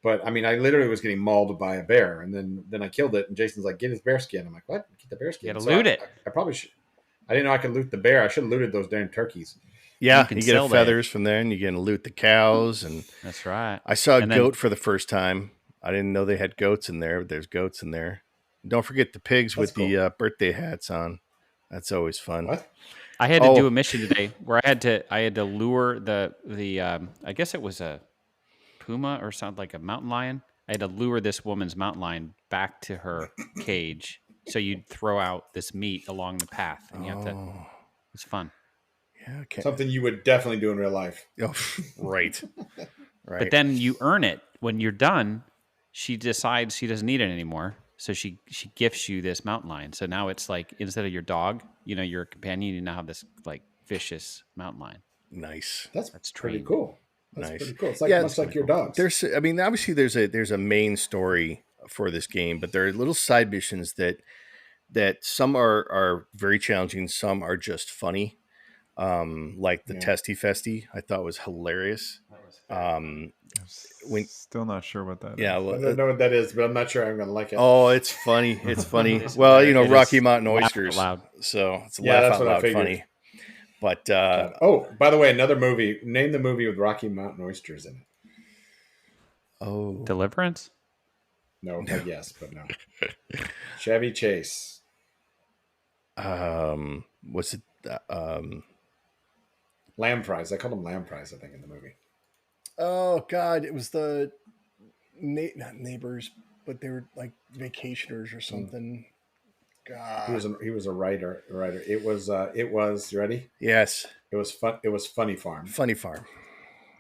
But I mean, I literally was getting mauled by a bear, and then I killed it. And Jason's like, "Get his bear skin." I'm like, "What? Get the bear skin?" You gotta loot it. I probably should. I didn't know I could loot the bear. I should have looted those damn turkeys. Yeah, you get feathers from there, and you get to loot the cows. And that's right. I saw a goat for the first time. I didn't know they had goats in there, but there's goats in there. Don't forget the pigs with the birthday hats on. That's always fun. What? I had to do a mission today where I had to lure the I guess it was a puma or something, like a mountain lion. I had to lure this woman's mountain lion back to her cage. So you'd throw out this meat along the path, and you have to. It's fun. Yeah, okay. Something you would definitely do in real life. Oh, right. But then you earn it when you're done. She decides she doesn't need it anymore, so she gifts you this mountain lion. So now it's like, instead of your dog, your companion, you now have this like vicious mountain lion. Nice. That's pretty trained. cool. That's Nice. pretty cool. It's like much like your dogs. Obviously there's a main story for this game, but there are little side missions that some are very challenging, some are just funny. Like the Testy Festy, I thought was hilarious. Still not sure what that is. I don't know what that is, but I'm not sure I'm going to like it. Oh, it's funny. It's funny. Well, Rocky Mountain Oysters. Loud. So it's laugh out loud funny. But by the way, another movie. Name the movie with Rocky Mountain Oysters in it. Oh, Deliverance? No, but yes, but no. Chevy Chase. what's it? Lamb fries. I called them lamb fries, I think, in the movie. Oh God, it was the not neighbors, but they were like vacationers or something. God, he was a writer. It was you ready? Yes, it was fun. It was Funny Farm. Funny To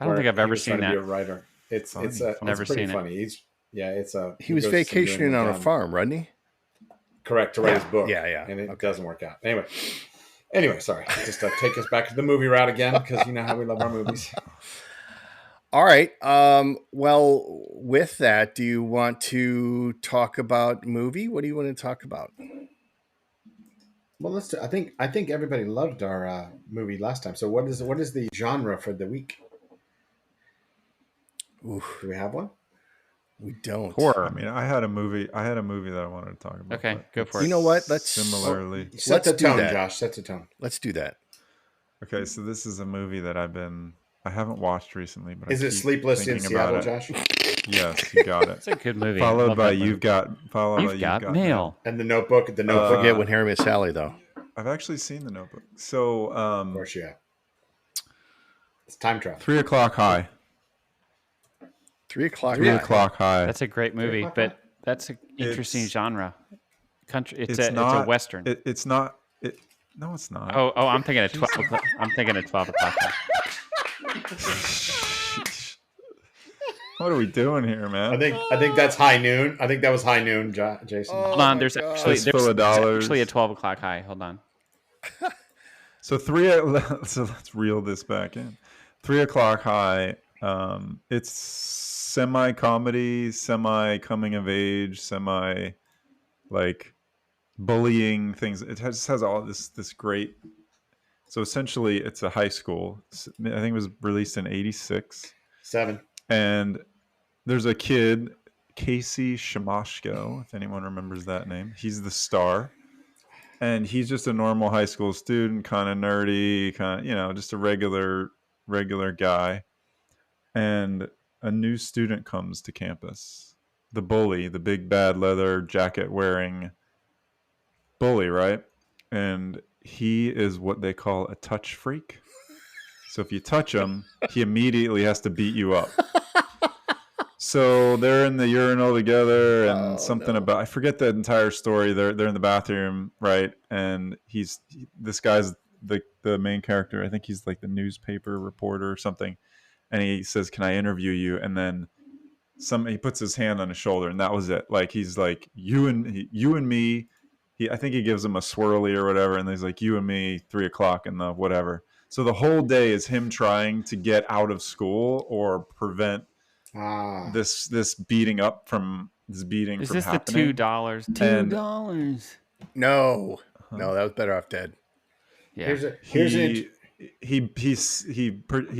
I don't think I've ever seen that. Be a writer. It's Never pretty seen funny. He was vacationing on a farm, wasn't he? Correct, to write his book. Yeah. And it doesn't work out. Anyway, sorry. Just take us back to the movie route again, because you know how we love our movies. All right. Well, with that, do you want to talk about movie? What do you want to talk about? Well, let's. I think everybody loved our movie last time. So what is the genre for the week? Oof. Do we have one? We don't. Horror. I mean, I had a movie that I wanted to talk about. Okay, go for it. You know what? Let's set the tone, Josh. Set the tone. Let's do that. Okay, so this is a movie that I haven't watched recently, but is it Sleepless in Seattle, Josh? Yes, you got it. It's a good movie. Followed by You've Got Mail. And The Notebook. Don't forget When Harry Met Sally, though. I've actually seen The Notebook. So, of course, yeah. It's time travel. 3 O'clock High. 3 o'clock. 3 O'clock High. That's a great movie, but that's an interesting genre. It's a Western. It's not. No, it's not. Oh, I'm thinking of 12 o'clock. I'm thinking of 12 o'clock. What are we doing here, man? I think that's High Noon. I think that was High Noon, Jason. Hold on, there's actually a 12 o'clock high. Hold on. So let's reel this back in. 3 O'clock High. It's semi-comedy, semi-coming of age, semi like bullying things. It has all this great. So essentially, it's a high school. I think it was released in '86. 7. And there's a kid, Casey Shimoshko, if anyone remembers that name. He's the star. And he's just a normal high school student, kind of nerdy, just a regular guy. And a new student comes to campus. The bully, the big bad leather jacket wearing bully, right? And he is what they call a touch freak. So if you touch him, he immediately has to beat you up. So they're in the urinal together, and about, I forget the entire story. They're in the bathroom, right? And this guy's the main character. I think he's like the newspaper reporter or something. And he says, "Can I interview you?" And then he puts his hand on his shoulder, and that was it. Like he's like, you and me. I think he gives him a swirly or whatever, and he's like, "You and me, 3 o'clock in the whatever." So the whole day is him trying to get out of school or prevent this beating from happening. Is this the $2? $2? No, that was Better Off Dead. Yeah. He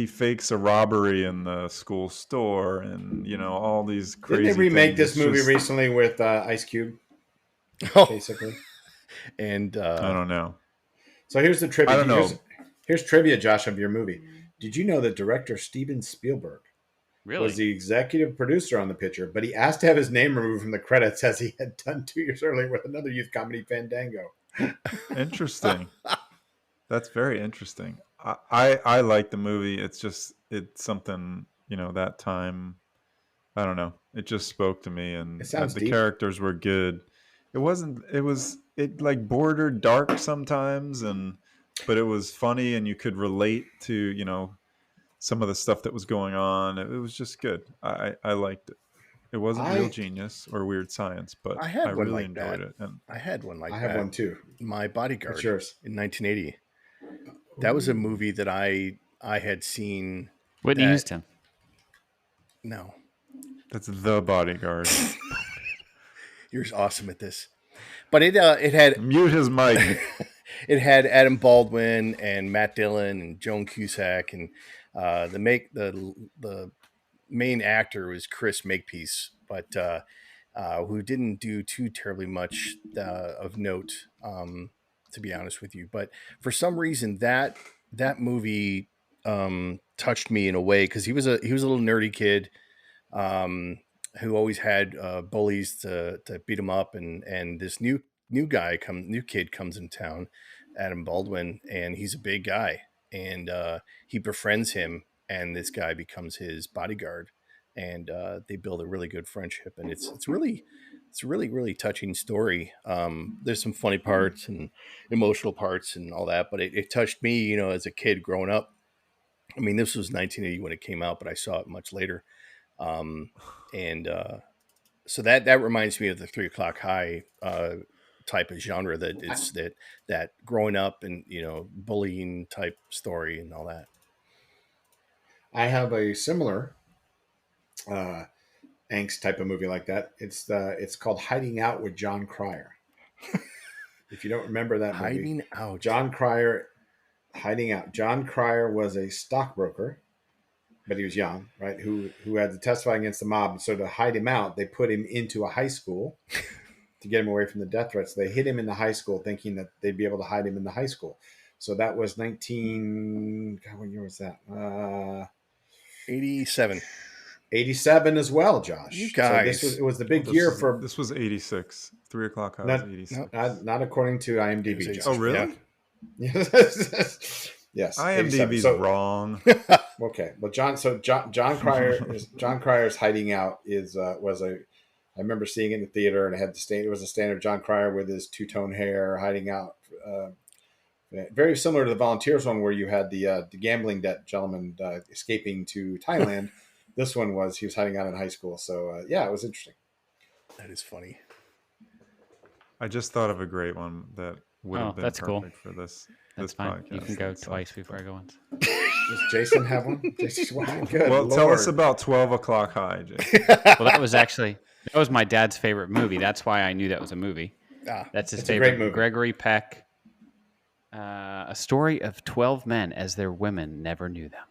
fakes a robbery in the school store, and all these crazy. Didn't they remake things. this movie recently with Ice Cube? Oh. Basically, and I don't know. So here's the trivia. I don't know. Here's trivia, Josh, of your movie. Did you know that director Steven Spielberg was the executive producer on the picture, but he asked to have his name removed from the credits as he had done 2 years earlier with another youth comedy, Fandango? Interesting. That's very interesting. I like the movie. It's something, that time I don't know. It just spoke to me, and It sounds the deep. characters were good. It like bordered dark sometimes, but it was funny, and you could relate to, some of the stuff that was going on. It was just good. I liked it. It wasn't real I genius or weird science, but I I had one really like enjoyed that. it. And I had one like I have that. one too. My Bodyguard. What's yours? In 1980. That was a movie that I had seen. Whitney that, Houston. No, that's The Bodyguard. you're awesome at this. But it had Mute his mic. it had Adam Baldwin and Matt Dillon and Joan Cusack, and the main actor was Chris Makepeace, but who didn't do too terribly much of note, to be honest with you. But for some reason, that movie touched me in a way, because he was a little nerdy kid who always had bullies to beat him up, and this new kid comes in town, Adam Baldwin, and he's a big guy, and he befriends him, and this guy becomes his bodyguard, and they build a really good friendship, and it's a really touching story. There's some funny parts and emotional parts and all that, but it touched me, as a kid growing up. I mean, this was 1980 when it came out, but I saw it much later. And so that reminds me of the 3 o'clock high type of genre, that it's that growing up and, bullying type story and all that. I have a similar angst type of movie like that. It's called Hiding Out with John Cryer. If you don't remember that movie, Hiding Out. John Cryer, Hiding Out. John Cryer was a stockbroker, but he was young, right? Who had to testify against the mob. So to hide him out, they put him into a high school to get him away from the death threats. They hid him in the high school, thinking that they'd be able to hide him in the high school. So that was what year was that? 87. 87 as well, Josh. You guys. So it was the big year for. This was 86. 3 o'clock high was 86. Not according to IMDb. Josh. Oh, really? Yeah. Yes. IMDb's wrong. Okay. Well, John Cryer's Hiding Out was a. I remember seeing it in the theater, and it was a standard John Cryer with his two-tone hair hiding out. Very similar to the Volunteers one, where you had the gambling debt gentleman escaping to Thailand. This one he was hiding out in high school. So it was interesting. That is funny. I just thought of a great one that would have been that's perfect cool. for this. That's this fine. podcast. You can go twice before I go once. Does Jason have one? Wow, good. Well, Lord. tell us about 12 o'clock high, Jason. Well, that was my dad's favorite movie. That's why I knew that was a movie. That's his favorite. A great movie. Gregory Peck. A story of 12 men as their women never knew them.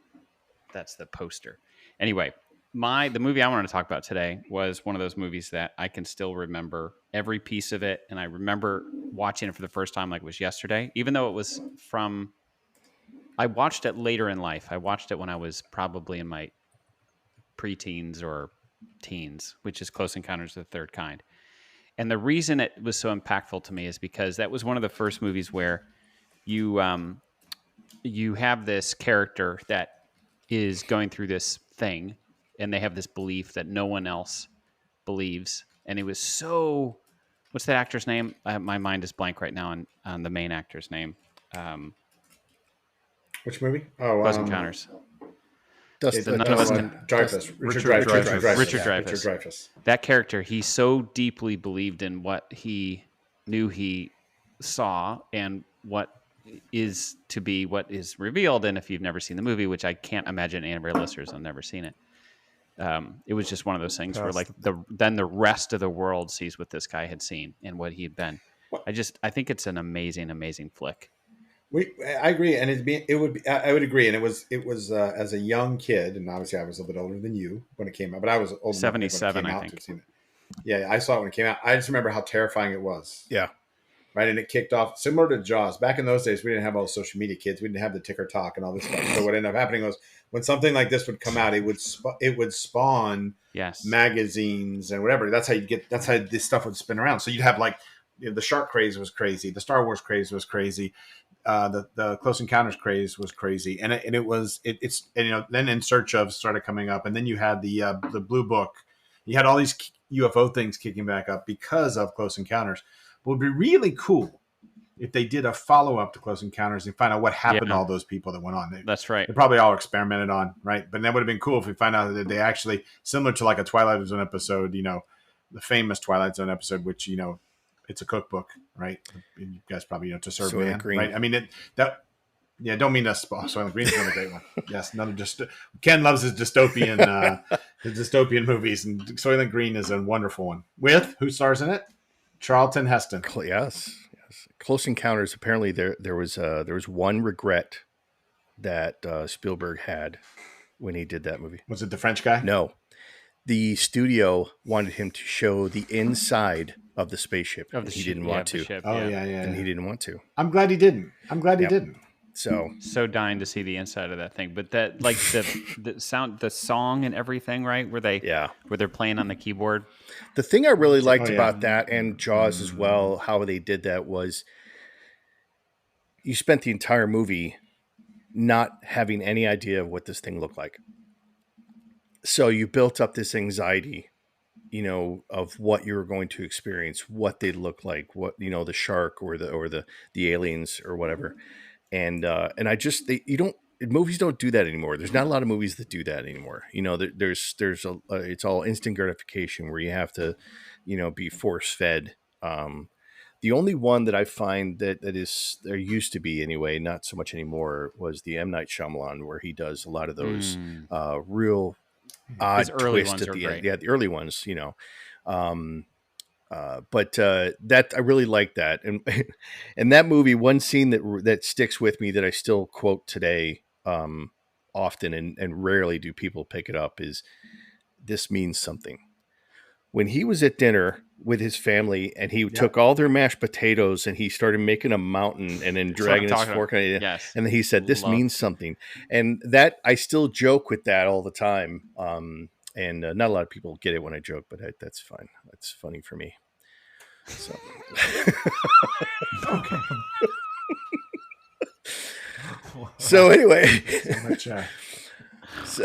That's the poster. Anyway, the movie I wanted to talk about today was one of those movies that I can still remember every piece of it, and I remember watching it for the first time like it was yesterday, even though it was I watched it later in life. I watched it when I was probably in my preteens or teens, which is Close Encounters of the Third Kind. And the reason it was so impactful to me is because that was one of the first movies where you have this character that is going through this thing, and they have this belief that no one else believes. And it was so... What's that actor's name? My mind is blank right now on the main actor's name. Which movie? Oh, Close Encounters. Richard Dreyfuss. That character, he so deeply believed in what he knew he saw and what is revealed. And if you've never seen the movie, which I can't imagine any of our listeners have never seen it, it was just one of those things where like then the rest of the world sees what this guy had seen and what he had been. I think it's an amazing, amazing flick. I agree, and I would agree, and it was as a young kid, and obviously I was a bit older than you when it came out, but I was old 77, enough I when it came out think. to have seen it. Yeah, I saw it when it came out. I just remember how terrifying it was. Yeah. Right, and it kicked off similar to Jaws. Back in those days, we didn't have all the social media kids. We didn't have the ticker talk and all this stuff. So what ended up happening was when something like this would come out, it would spawn magazines and whatever. That's how this stuff would spin around. So you'd have like the shark craze was crazy, the Star Wars craze was crazy, the Close Encounters craze was crazy, and then In Search Of started coming up, and then you had the Blue Book You had all these UFO things kicking back up because of Close Encounters. But it would be really cool if they did a follow-up to Close Encounters and find out what happened to all those people that went on. That's right. They probably all experimented on, right? But that would have been cool if we find out that they actually, similar to like a Twilight Zone episode, the famous Twilight Zone episode, which, it's a cookbook, right? You guys probably, to serve Soylent man, Green. right? I mean, don't mean to spoil. Soylent Green's one of the great one. Yes, Ken loves his dystopian movies, and Soylent Green is a wonderful one. With who stars in it? Charlton Heston. Yes. Close Encounters. Apparently, there was one regret that Spielberg had when he did that movie. Was it the French guy? No, the studio wanted him to show the inside of the spaceship, and he didn't want to. Ship, and he didn't want to. I'm glad he didn't. He didn't. So dying to see the inside of that thing, but that like the sound, the song, and everything, right? Where they're playing on the keyboard. The thing I really liked about that, and Jaws as well, how they did that was you spent the entire movie not having any idea of what this thing looked like. So you built up this anxiety, of what you were going to experience, what they look like, what, the shark or the aliens or whatever. And I just, movies don't do that anymore. There's not a lot of movies that do that anymore. It's all instant gratification where you have to, be force fed. The only one that I find that is, there used to be anyway, not so much anymore, was the M. Night Shyamalan, where he does a lot of those real odd twist at the end. Yeah, the early ones, but that I really like that, and that movie. One scene that sticks with me that I still quote today, often, and rarely do people pick it up, is "This means something." When he was at dinner with his family, and he took all their mashed potatoes and he started making a mountain and then dragging his fork on it, and then he said, "This means something," and that I still joke with that all the time. And not a lot of people get it when I joke, but that's fine. That's funny for me. So, okay. So anyway, so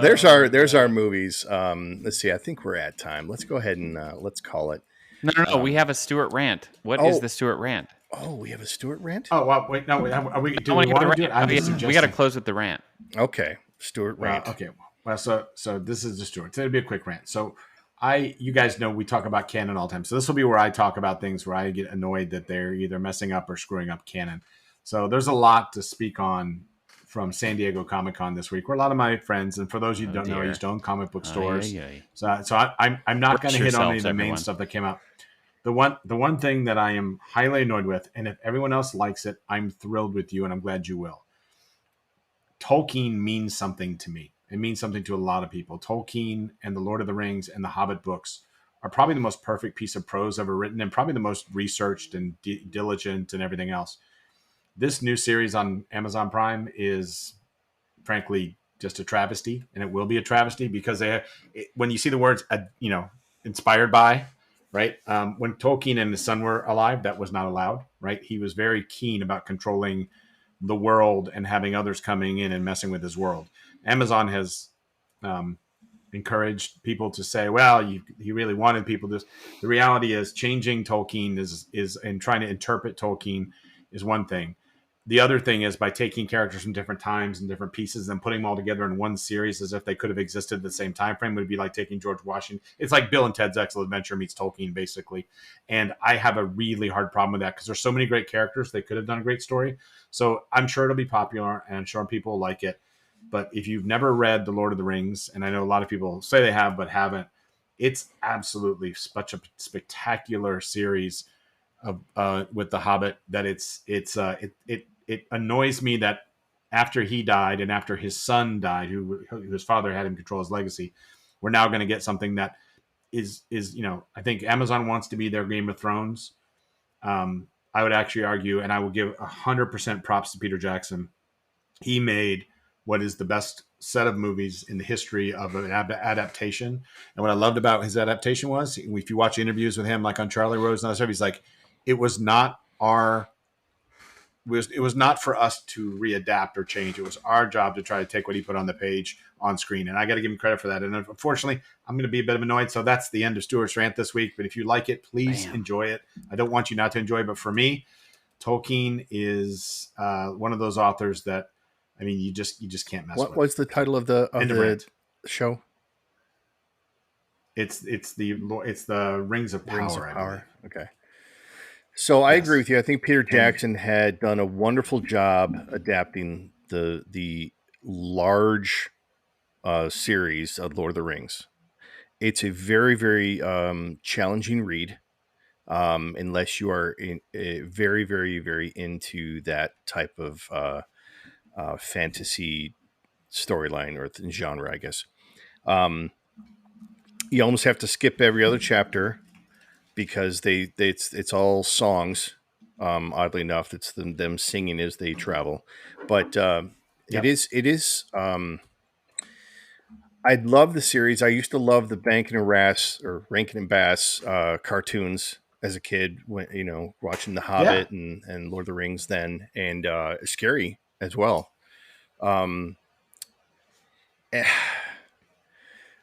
there's our movies. Let's see. I think we're at time. Let's go ahead and let's call it. No. We have a Stuart rant. What is the Stuart rant? Oh, we have a Stuart rant. Oh, well, wait. No, are we? Do we want to do it? We got to close with the rant. Okay, Stuart rant. Okay. Well, so this is the Stuart. It'll be a quick rant. So you guys know we talk about canon all the time. So this will be where I talk about things where I get annoyed that they're either messing up or screwing up canon. So there's a lot to speak on from San Diego Comic-Con this week, where a lot of my friends, and for those you don't know, I used to own comic book stores. So I'm not going to hit on any of the main stuff that came out. The one thing that I am highly annoyed with, and if everyone else likes it, I'm thrilled with you, and I'm glad you will. Tolkien means something to me. It means something to a lot of people. Tolkien and the Lord of the Rings and the Hobbit books are probably the most perfect piece of prose ever written, and probably the most researched and diligent and everything else. This new series on Amazon Prime is, frankly, just a travesty, and it will be a travesty because when you see the words, inspired by, right? When Tolkien and his son were alive, that was not allowed, right? He was very keen about controlling the world and having others coming in and messing with his world. Amazon has encouraged people to say, well, he really wanted people to. The reality is changing Tolkien is and trying to interpret Tolkien is one thing. The other thing is by taking characters from different times and different pieces and putting them all together in one series as if they could have existed at the same time frame would be like taking George Washington. It's like Bill and Ted's Excellent Adventure meets Tolkien, basically. And I have a really hard problem with that because there's so many great characters. They could have done a great story. So I'm sure it'll be popular and I'm sure people will like it. But if you've never read The Lord of the Rings, and I know a lot of people say they have but haven't, it's absolutely such a spectacular series of with The Hobbit that it annoys me that after he died and after his son died, whose father had him control his legacy, we're now going to get something that is I think Amazon wants to be their Game of Thrones. I would actually argue, and I will give 100% props to Peter Jackson. He made what is the best set of movies in the history of an adaptation. And what I loved about his adaptation was, if you watch interviews with him, like on Charlie Rose and other stuff, he's like, it was not our it was not for us to readapt or change. It was our job to try to take what he put on the page on screen, and I got to give him credit for that. And unfortunately, I'm going to be a bit of annoyed. So that's the end of Stuart's rant this week. But if you like it, please enjoy it. I don't want you not to enjoy it, but for me, Tolkien is one of those authors that, I mean, you just can't mess with. What was the title of the show? It's the Rings of Power. Rings of Power. Okay. So I agree with you. I think Peter Jackson had done a wonderful job adapting the large series of Lord of the Rings. It's a very, very challenging read, unless you are very, very, very into that type of fantasy storyline or genre, I guess. You almost have to skip every other chapter because it's all songs. Oddly enough, it's them singing as they travel, but it is. I love the series. I used to love the Rankin and Bass cartoons as a kid. When watching The Hobbit and Lord of the Rings then, and Scary as well.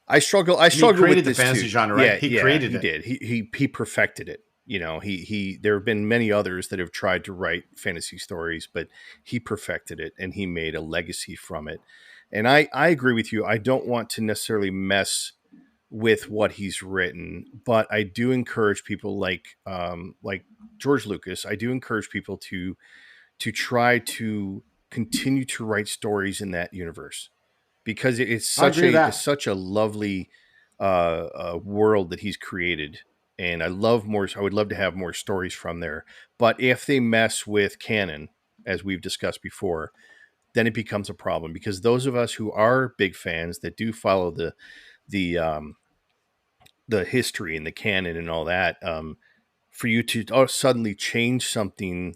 I struggle. He created with this the fantasy too. genre, right? He created it. He did. He perfected it. There have been many others that have tried to write fantasy stories, but he perfected it and he made a legacy from it. And I agree with you. I don't want to necessarily mess with what he's written, but I do encourage people like George Lucas. I do encourage people to try to continue to write stories in that universe, because it's such a lovely world that he's created. And I would love to have more stories from there. But if they mess with canon, as we've discussed before, then it becomes a problem, because those of us who are big fans that do follow the history and the canon and all that, for you to suddenly change something,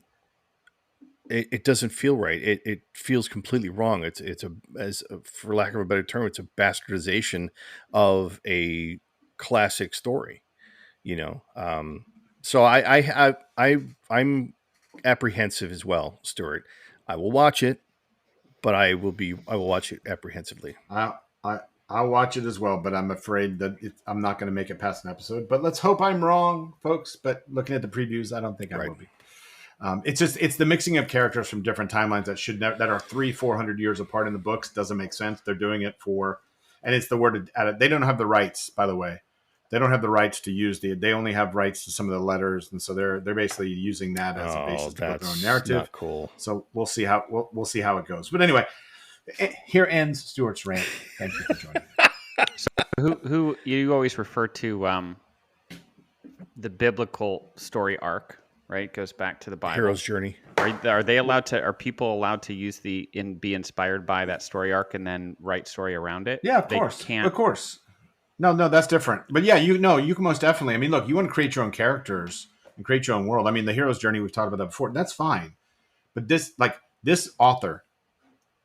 it doesn't feel right. It feels completely wrong. For lack of a better term, it's a bastardization of a classic story. So I'm apprehensive as well, Stuart. I will watch it, but I will watch it apprehensively. I'll watch it as well, but I'm afraid that I'm not going to make it past an episode. But let's hope I'm wrong, folks. But looking at the previews, I don't think I will be. It's the mixing of characters from different timelines that are 300-400 years apart in the books. Doesn't make sense. They're doing it and it's the word. They don't have the rights, by the way. They don't have the rights to use they only have rights to some of the letters, and so they're basically using that as a basis to put their own narrative. Not cool. So we'll see how it goes. But anyway, here ends Stuart's rant. Thank you for joining. So who you always refer to the biblical story arc, right? Goes back to the Bible. Hero's journey. Are they allowed to? Are people allowed to use be inspired by that story arc and then write story around it? Yeah, of course. No, that's different. But yeah, you can most definitely. I mean, look, you want to create your own characters and create your own world. I mean, the hero's journey, we've talked about that before. That's fine. But this author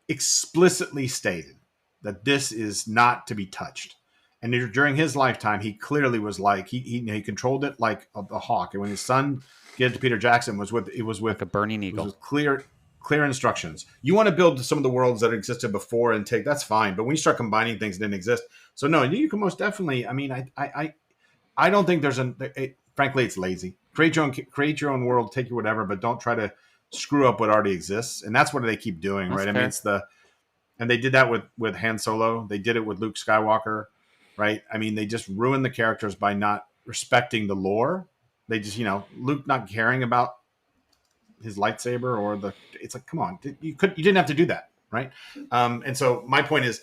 explicitly stated that this is not to be touched. And during his lifetime, he clearly was he controlled it like a hawk. And when his son gave it to Peter Jackson, it was with a burning eagle. It was clear instructions. You want to build some of the worlds that existed before and that's fine. But when you start combining things that didn't exist, so no, you can most definitely. I mean, I don't think there's frankly, it's lazy. Create your own world, take your whatever, but don't try to screw up what already exists. And that's what they keep doing, right? Fair. I mean, and they did that with Han Solo. They did it with Luke Skywalker, right? I mean, they just ruined the characters by not respecting the lore. They just, Luke not caring about his lightsaber it's like, come on, you didn't have to do that, right? And so my point is,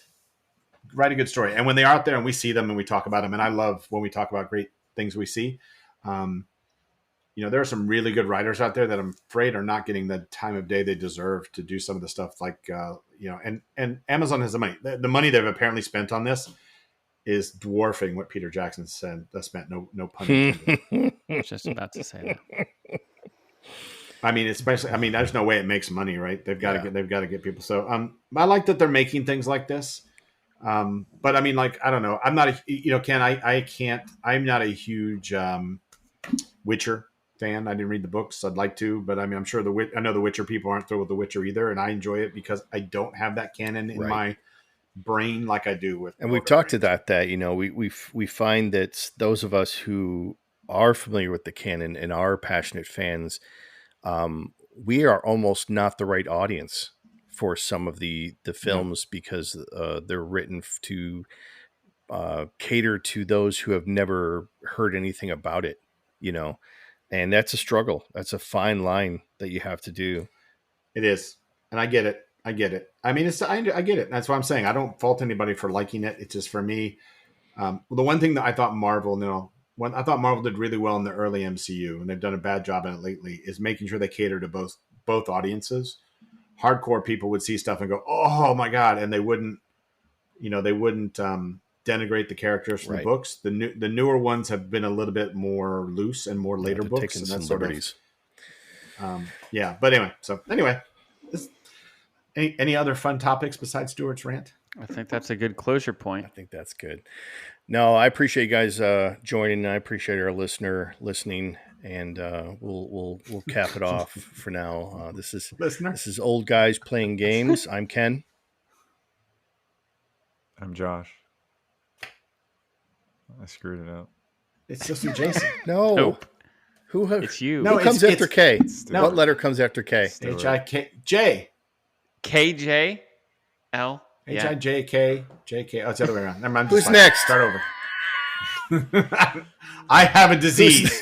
write a good story. And when they are out there and we see them and we talk about them, and I love when we talk about great things we see, there are some really good writers out there that I'm afraid are not getting the time of day they deserve to do some of the stuff and Amazon has the money. The money they've apparently spent on this is dwarfing what Peter Jackson said. That spent no pun intended. I was just about to say that. I mean, there's no way it makes money, right? They've got to get people. So, I like that they're making things like this. But I mean, I don't know. I'm not Ken, I'm not a huge, Witcher fan. I didn't read the books. I'd like to, but I mean, I'm sure I know the Witcher people aren't thrilled with the Witcher either, and I enjoy it because I don't have that canon in my brain like I do with. And we've talked to that we find that those of us who are familiar with the canon and are passionate fans, we are almost not the right audience for some of the films because they're written to cater to those who have never heard anything about it, and that's a struggle. That's a fine line that you have to do. It is, and I get it. I mean, I get it. That's what I'm saying. I don't fault anybody for liking it. It's just for me. The one thing that I thought Marvel did really well in the early MCU, and they've done a bad job in it lately, is making sure they cater to both audiences. Hardcore people would see stuff and go, "Oh my god," and they wouldn't denigrate the characters from the books. The newer ones have been a little bit more loose and more later books, and that's sort of. But anyway, any other fun topics besides Stuart's rant? I think that's a good closure point. I think that's good. No, I appreciate you guys joining. I appreciate our listening, and we'll cap it off for now. This is Old Guys Playing Games. I'm Ken. I'm Josh. I screwed it up. It's just Jason. No. Nope. It's you. Who comes after K? What letter comes after K? H-I-K-J. K-J-L. H-I-J-K. J-K. Oh, it's the other way around. Never mind. Who's next? Start over. I have a disease.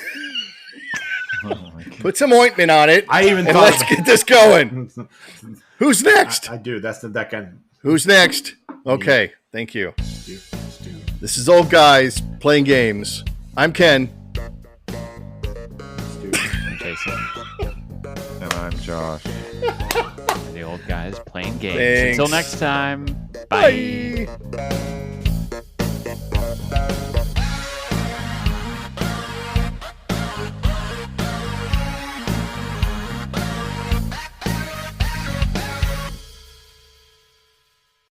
Put some ointment on it. Let's get this going. Who's next? I do. That's the deck end. Who's next? Okay. Thank you. This is Old Guys Playing Games. I'm Ken. I'm Jason. And I'm Josh. The Old Guys Playing Games. Thanks. Until next time. Bye. Bye.